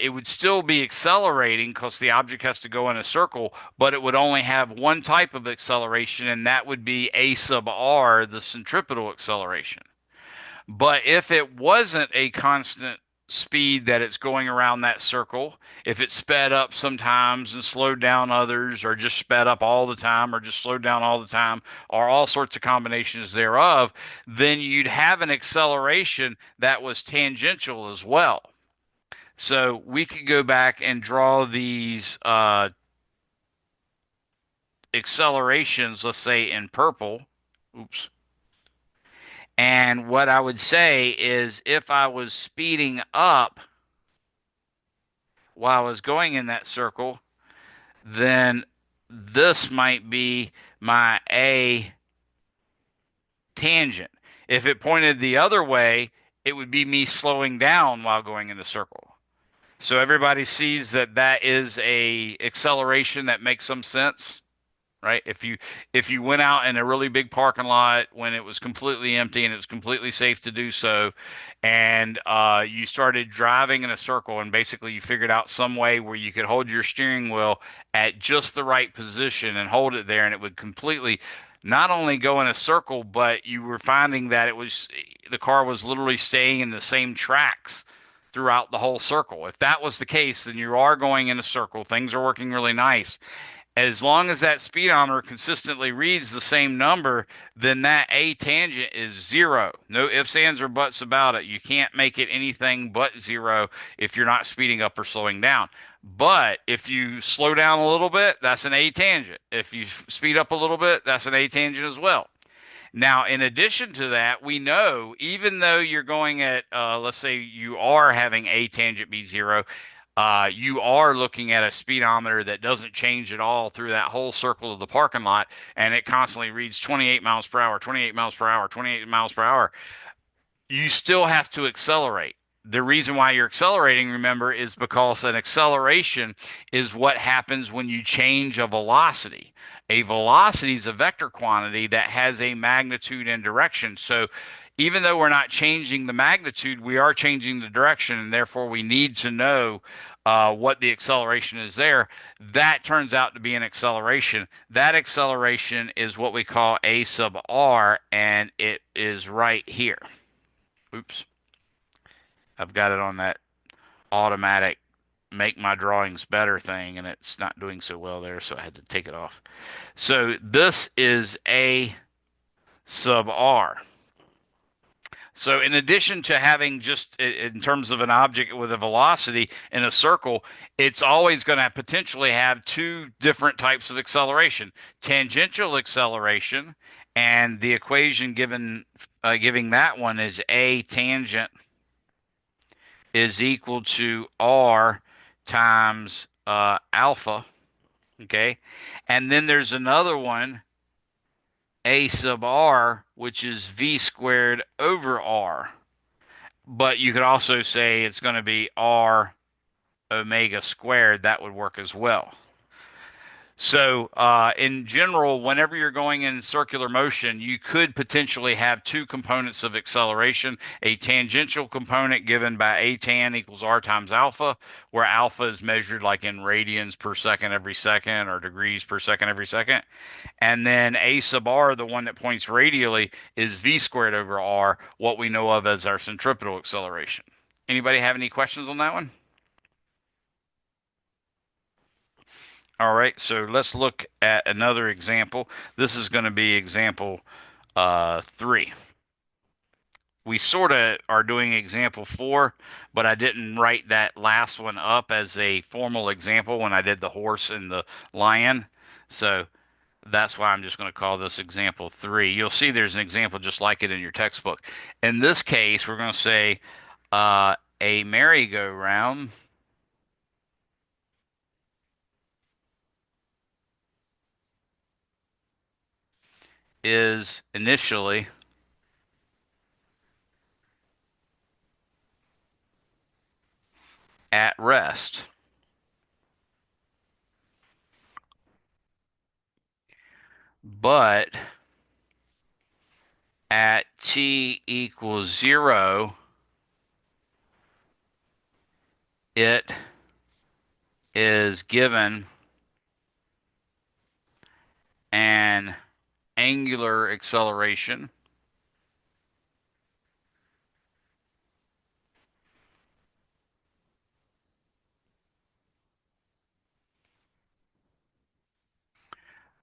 it would still be accelerating because the object has to go in a circle, but it would only have one type of acceleration, and that would be a sub r, the centripetal acceleration. But if it wasn't a constant speed that it's going around that circle, if it sped up sometimes and slowed down others, or just sped up all the time, or just slowed down all the time, or all sorts of combinations thereof, then you'd have an acceleration that was tangential as well. So we could go back and draw these accelerations, let's say in purple. Oops. And what I would say is if I was speeding up while I was going in that circle, then this might be my A tangent. If it pointed the other way, it would be me slowing down while going in the circle. So everybody sees that that is a acceleration that makes some sense. right? If you went out in a really big parking lot when it was completely empty and it was completely safe to do so, and you started driving in a circle, and basically you figured out some way where you could hold your steering wheel at just the right position and hold it there, and it would completely not only go in a circle, but you were finding that the car was literally staying in the same tracks throughout the whole circle. If that was the case, then you are going in a circle. Things are working really nice. As long as that speedometer consistently reads the same number, then that A tangent is zero. No ifs, ands, or buts about it. You can't make it anything but zero if you're not speeding up or slowing down. But if you slow down a little bit, that's an A tangent. If you speed up a little bit, that's an A tangent as well. Now, in addition to that, we know even though you're going at, let's say you are having A tangent be zero, you are looking at a speedometer that doesn't change at all through that whole circle of the parking lot, and it constantly reads 28 miles per hour, 28 miles per hour, 28 miles per hour. You still have to accelerate. The reason why you're accelerating, remember, is because an acceleration is what happens when you change a velocity. A velocity is a vector quantity that has a magnitude and direction. So even though we're not changing the magnitude, we are changing the direction, and therefore we need to know what the acceleration is there. That turns out to be an acceleration. That acceleration is what we call a sub r, and it is right here. Oops, I've got it on that automatic make my drawings better thing, and it's not doing so well there, so I had to take it off. So this is a sub r. So in addition to having just in terms of an object with a velocity in a circle, it's always going to potentially have two different types of acceleration: tangential acceleration, and the equation giving that one is a tangent is equal to r times alpha. Okay. And then there's another one, a sub r, which is v squared over r. But you could also say it's going to be r omega squared. That would work as well. So, in general, whenever you're going in circular motion, you could potentially have two components of acceleration: a tangential component given by a tan equals r times alpha, where alpha is measured like in radians per second every second or degrees per second every second. And then a sub r, the one that points radially, is v squared over r, what we know of as our centripetal acceleration. Anybody have any questions on that one? All right, so let's look at another example. This is going to be example 3. We sort of are doing example 4, but I didn't write that last one up as a formal example when I did the horse and the lion. So that's why I'm just going to call this example 3. You'll see there's an example just like it in your textbook. In this case, we're going to say a merry-go-round is initially at rest, but at t equals 0, it is given an angular acceleration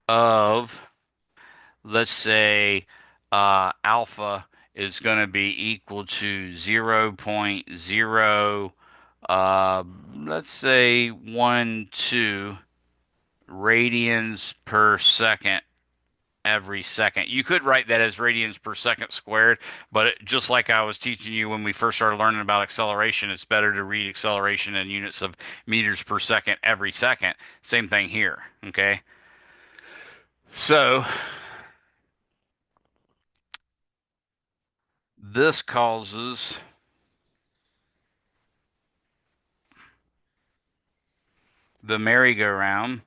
of, let's say, alpha is going to be equal to 0.0, uh, let's say 1, 2 radians per second every second. You could write that as radians per second squared, but just like I was teaching you when we first started learning about acceleration, it's better to read acceleration in units of meters per second every second. Same thing here, okay? So this causes the merry-go-round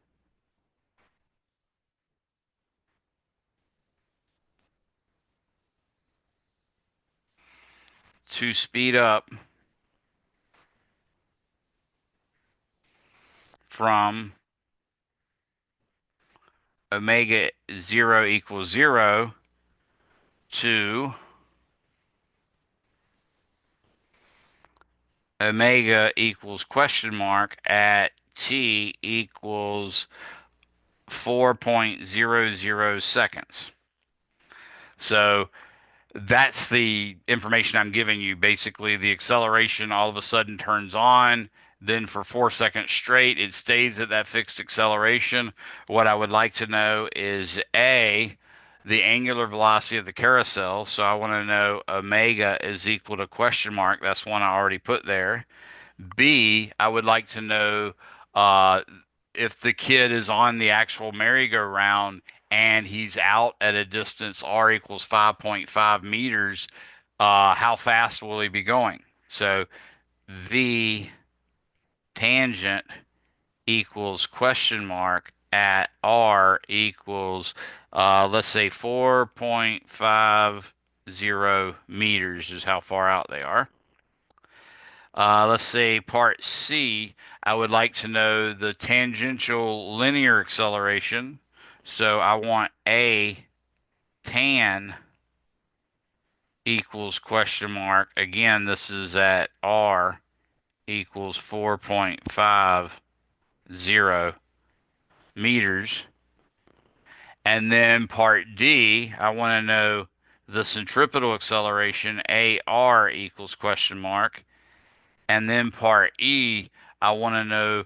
to speed up from omega 0 equals 0 to omega equals question mark at t equals 4.00 seconds. So that's the information I'm giving you. Basically, the acceleration all of a sudden turns on. Then for 4 seconds straight, it stays at that fixed acceleration. What I would like to know is A, the angular velocity of the carousel. So I want to know omega is equal to question mark. That's one I already put there. B, I would like to know uh, if the kid is on the actual merry-go-round and he's out at a distance r equals 5.5 meters, how fast will he be going? So V tangent equals question mark at r equals, let's say 4.50 meters is how far out they are. Let's say part C, I would like to know the tangential linear acceleration. So I want A tan equals question mark. Again, this is at R equals 4.50 meters. And then part D, I want to know the centripetal acceleration, AR equals question mark. And then part E, I want to know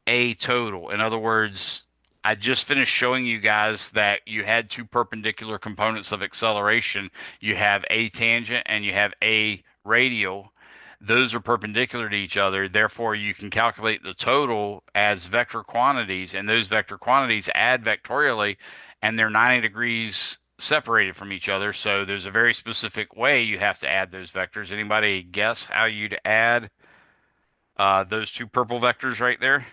a total. In other words, I just finished showing you guys that you had two perpendicular components of acceleration. You have a tangent and you have a radial. Those are perpendicular to each other. Therefore, you can calculate the total as vector quantities, and those vector quantities add vectorially, and they're 90 degrees separated from each other. So there's a very specific way you have to add those vectors. Anybody guess how you'd add those two purple vectors right there?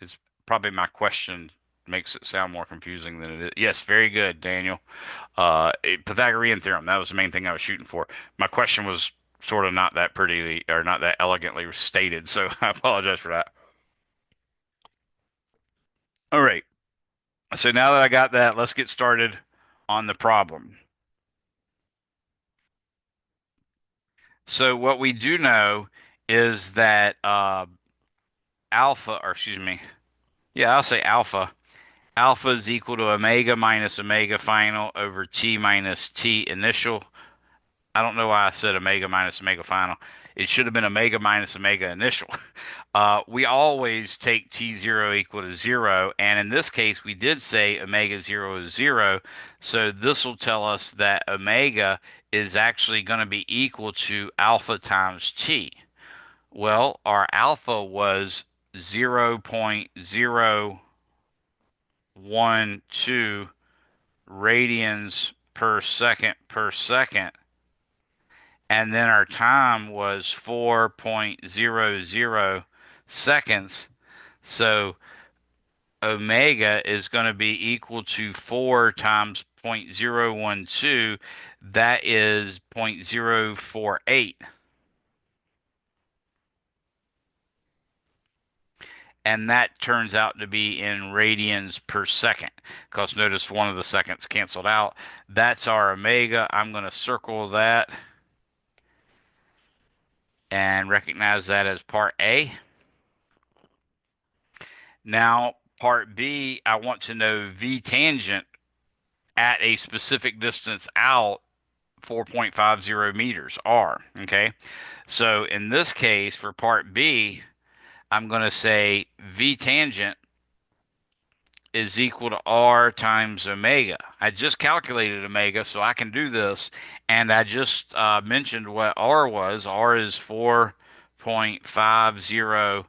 It's probably my question makes it sound more confusing than it is. Yes, very good, Daniel. Pythagorean theorem. That was the main thing I was shooting for. My question was sort of not that pretty or not that elegantly stated, so I apologize for that. All right. So now that I got that, let's get started on the problem. So what we do know is that alpha, or excuse me, yeah, I'll say alpha. Alpha is equal to omega minus omega final over t minus t initial. I don't know why I said omega minus omega final. It should have been omega minus omega initial. We always take t0 equal to 0, and in this case, we did say omega 0 is 0. So this will tell us that omega is actually going to be equal to alpha times t. Well, our alpha was 0.012 radians per second, and then our time was 4.00 seconds. So omega is going to be equal to 4 times 0.012. That is 0.048. And that turns out to be in radians per second, because notice one of the seconds canceled out. That's our omega. I'm going to circle that and recognize that as part A. Now, part B, I want to know V tangent at a specific distance out, 4.50 meters, R. Okay. So in this case, for part B, I'm going to say V tangent is equal to R times omega. I just calculated omega, so I can do this. And I just mentioned what R was. R is 4.50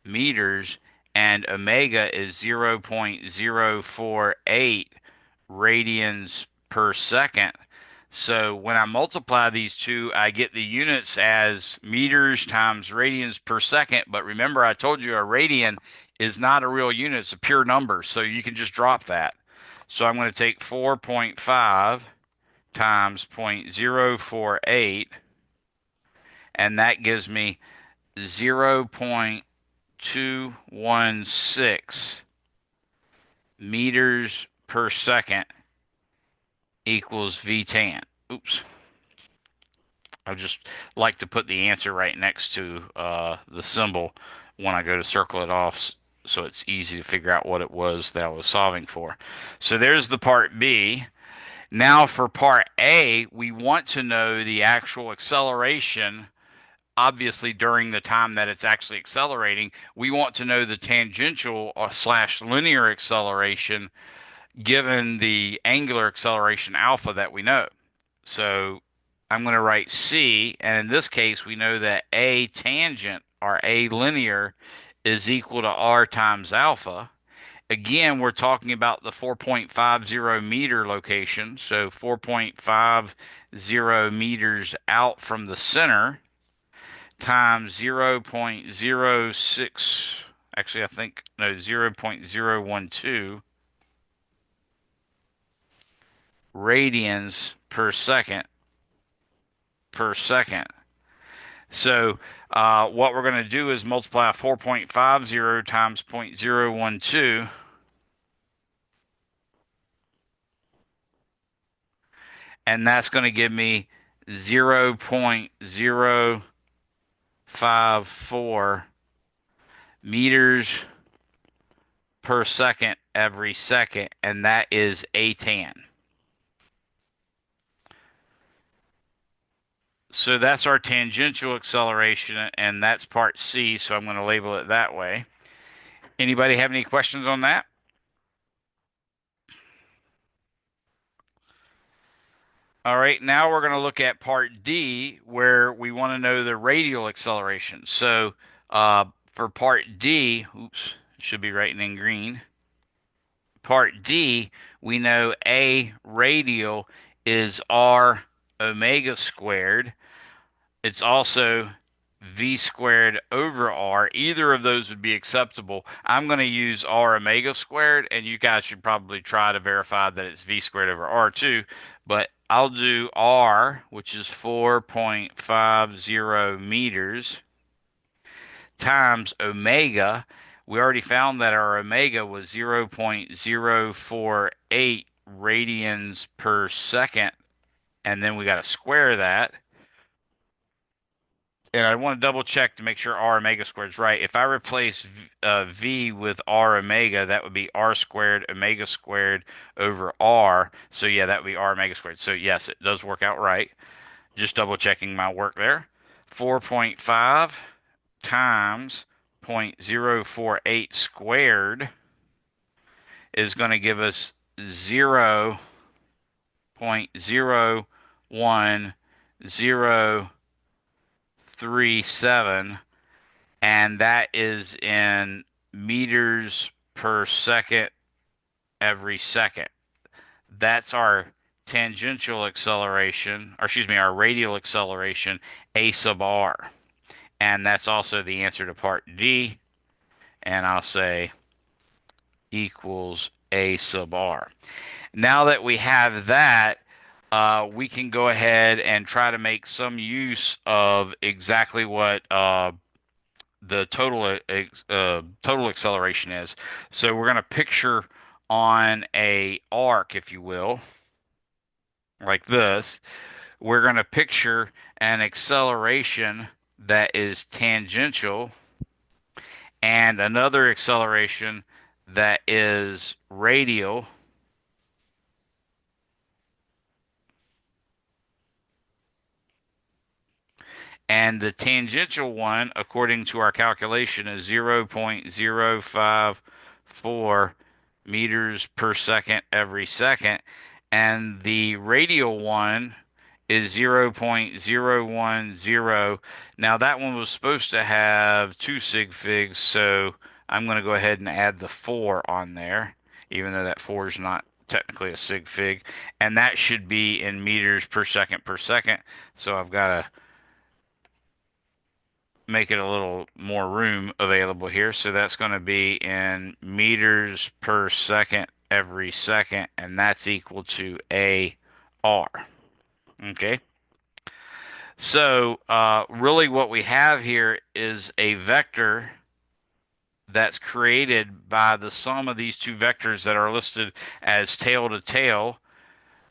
meters, and omega is 0.048 radians per second. So when I multiply these two, I get the units as meters times radians per second. But remember, I told you a radian is not a real unit, it's a pure number. So you can just drop that. So I'm going to take 4.5 times 0.048, and that gives me 0.216 meters per second equals V tan. Oops. I just like to put the answer right next to the symbol when I go to circle it off so it's easy to figure out what it was that I was solving for. So there's the part B. Now for part A, we want to know the actual acceleration. Obviously, during the time that it's actually accelerating, we want to know the tangential or slash linear acceleration given the angular acceleration alpha that we know. So I'm going to write C, and in this case, we know that A tangent or A linear is equal to R times alpha. Again, we're talking about the 4.50 meter location, so 4.50 meters out from the center times 0.06, actually, I think, no, 0.012 radians per second. So what we're going to do is multiply 4.50 times 0.012, and that's going to give me 0.054 meters per second every second, and that is ATAN. So that's our tangential acceleration, and that's part C, so I'm going to label it that way. Anybody have any questions on that? All right, now we're going to look at part D, where we want to know the radial acceleration. So for part D, oops, it should be writing in green. Part D, we know A radial is R omega squared. It's also V squared over R. Either of those would be acceptable. I'm going to use R omega squared, and you guys should probably try to verify that it's V squared over R too. But I'll do R, which is 4.50 meters, times omega. We already found that our omega was 0.048 radians per second, and then we got to square that. And I want to double check to make sure R omega squared is right. If I replace V with R omega, that would be R squared omega squared over R. So yeah, that would be R omega squared. So yes, it does work out right. Just double checking my work there. 4.5 times 0.048 squared is going to give us 0.01037, and that is in meters per second every second. That's our tangential acceleration, or excuse me, our radial acceleration, A sub r. And that's also the answer to part D. And I'll say equals A sub r. Now that we have that, we can go ahead and try to make some use of exactly what the total acceleration is. So we're going to picture on a arc, if you will, like this. We're going to picture an acceleration that is tangential and another acceleration that is radial. And the tangential one, according to our calculation, is 0.054 meters per second every second. And the radial one is 0.010. Now, that one was supposed to have two sig figs, so I'm going to go ahead and add the 4 on there, even though that 4 is not technically a sig fig. And that should be in meters per second per second. So I've got to make it a little more room available here. So that's going to be in meters per second every second, and that's equal to AR. Okay. So really what we have here is a vector that's created by the sum of these two vectors that are listed as tail to tail.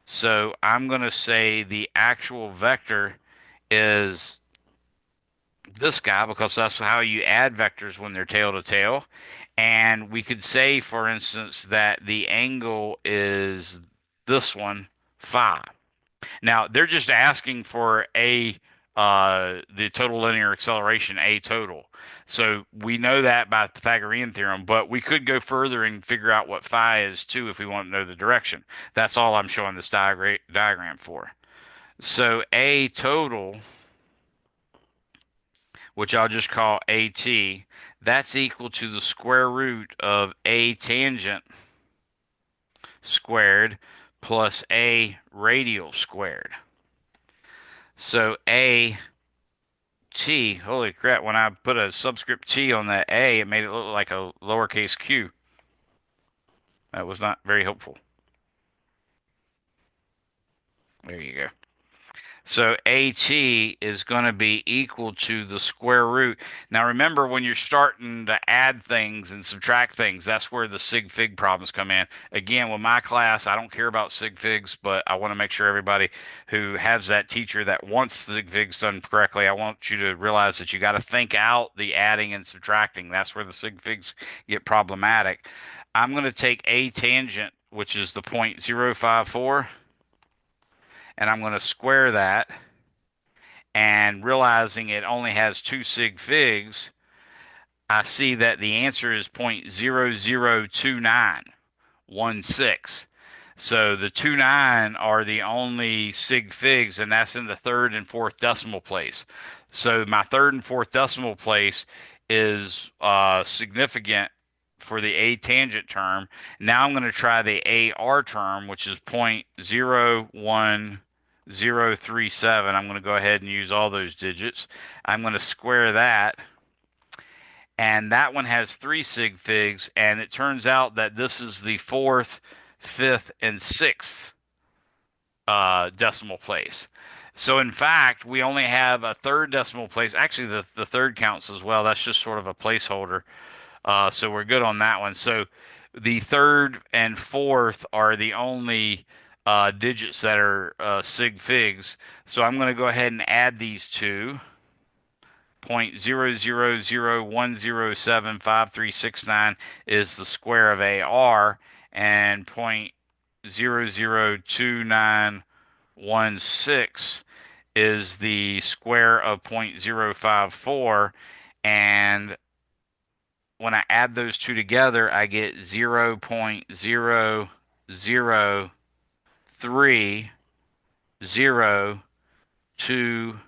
So I'm going to say the actual vector is this guy because that's how you add vectors when they're tail to tail. And we could say, for instance, that the angle is this one, phi. Now they're just asking for the total linear acceleration, a total. So we know that by Pythagorean theorem, but we could go further and figure out what phi is too if we want to know the direction. That's all I'm showing this diagram for. So a total, which I'll just call AT, that's equal to the square root of A tangent squared plus A radial squared. So A T, holy crap, when I put a subscript T on that A, it made it look like a lowercase q. That was not very helpful. There you go. So AT is going to be equal to the square root. Now remember, when you're starting to add things and subtract things, that's where the sig fig problems come in. Again, with my class, I don't care about sig figs, but I want to make sure everybody who has that teacher that wants sig figs done correctly, I want you to realize that you got to think out the adding and subtracting. That's where the sig figs get problematic. I'm going to take A tangent, which is the 0.054, and I'm going to square that, and realizing it only has two sig figs, I see that the answer is 0.002916. So the 29 are the only sig figs, and that's in the third and fourth decimal place. So my third and fourth decimal place is significant for the A tangent term. Now I'm going to try the AR term, which is 0.01037. I'm going to go ahead and use all those digits. I'm going to square that, and that one has three sig figs, and it turns out that this is the fourth, fifth, and sixth decimal place. So in fact, we only have a third decimal place. Actually, the third counts as well. That's just sort of a placeholder. So we're good on that one. So the third and fourth are the only digits that are sig figs. So I'm going to go ahead and add these two. 0.000107539 is the square of AR, and 0.002916 is the square of 0.054. And when I add those two together, I get 0.00302,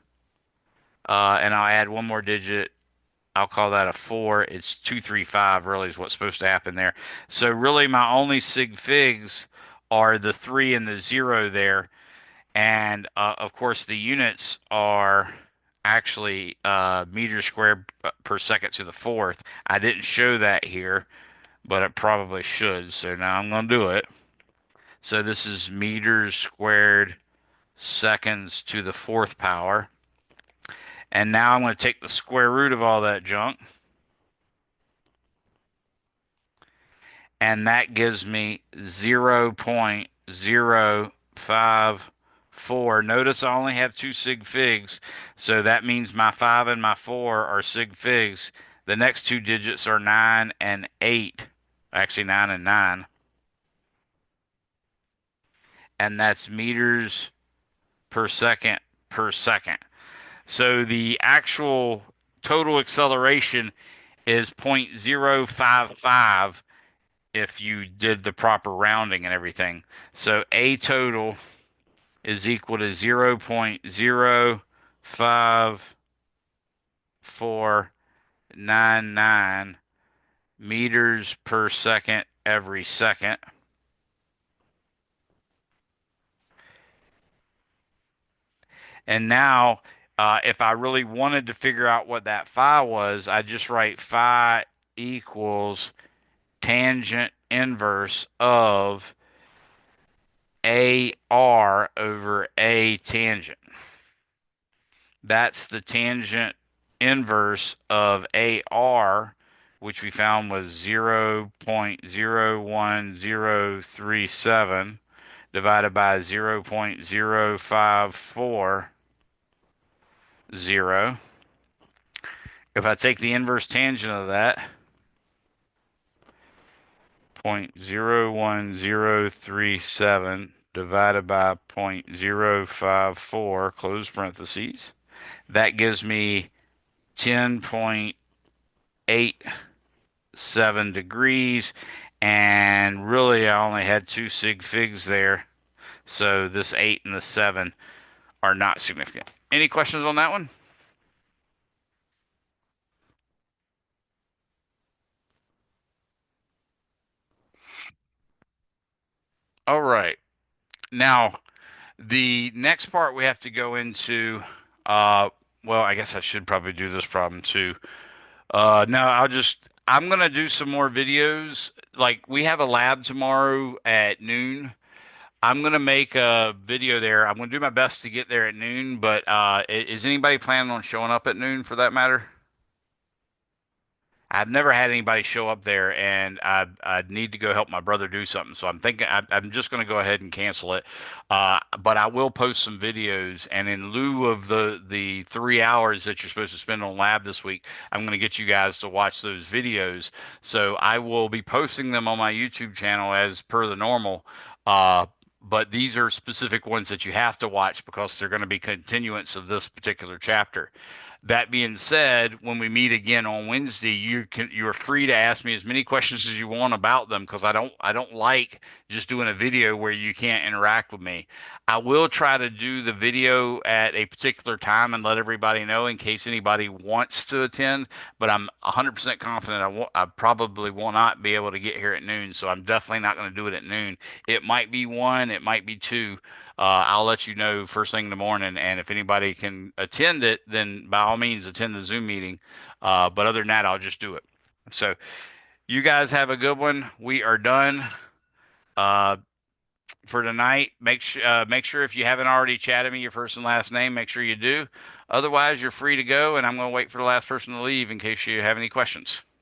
and I'll add one more digit. I'll call that a 4. It's 235 really is what's supposed to happen there. So really my only sig figs are the 3 and the 0 there. And of course the units are actually meters squared per second to the fourth. I didn't show that here, but it probably should. So now I'm going to do it. So this is meters squared seconds to the fourth power. And now I'm going to take the square root of all that junk, and that gives me 0.054. Notice I only have two sig figs, so that means my 5 and my 4 are sig figs. The next two digits are 9 and 8. Actually, 9 and 9. And that's meters per second per second. So the actual total acceleration is 0.055 if you did the proper rounding and everything. So A total is equal to 0.05499 meters per second every second. And now If I really wanted to figure out what that phi was, I just write phi equals tangent inverse of AR over A tangent. That's the tangent inverse of AR, which we found was 0.01037 divided by 0.0540. If I take the inverse tangent of that, 0.01037 divided by 0.054, close parentheses, that gives me 10.87 degrees. And really, I only had two sig figs there. So this 8 and the 7 are not significant. Any questions on that one? All right. Now, the next part we have to go into, uh, well, I guess I should probably do this problem too. No, I'm gonna do some more videos. Like we have a lab tomorrow at noon. I'm gonna make a video there. I'm gonna do my best to get there at noon, but is anybody planning on showing up at noon for that matter? I've never had anybody show up there, and I need to go help my brother do something. So I'm thinking I'm just going to go ahead and cancel it. But I will post some videos, and in lieu of the 3 hours that you're supposed to spend on lab this week, I'm going to get you guys to watch those videos. So I will be posting them on my YouTube channel as per the normal. But these are specific ones that you have to watch because they're going to be continuance of this particular chapter. That being said, when we meet again on Wednesday, you're free to ask me as many questions as you want about them because I don't like just doing a video where you can't interact with me. I will try to do the video at a particular time and let everybody know in case anybody wants to attend, but I'm 100% confident I probably will not be able to get here at noon, so I'm definitely not going to do it at noon. It might be one, it might be two. I'll let you know first thing in the morning. And if anybody can attend it, then by all means attend the Zoom meeting. But other than that, I'll just do it. So you guys have a good one. We are done uh, for tonight. Make sure if you haven't already chatted me your first and last name, make sure you do. Otherwise, you're free to go. And I'm going to wait for the last person to leave in case you have any questions.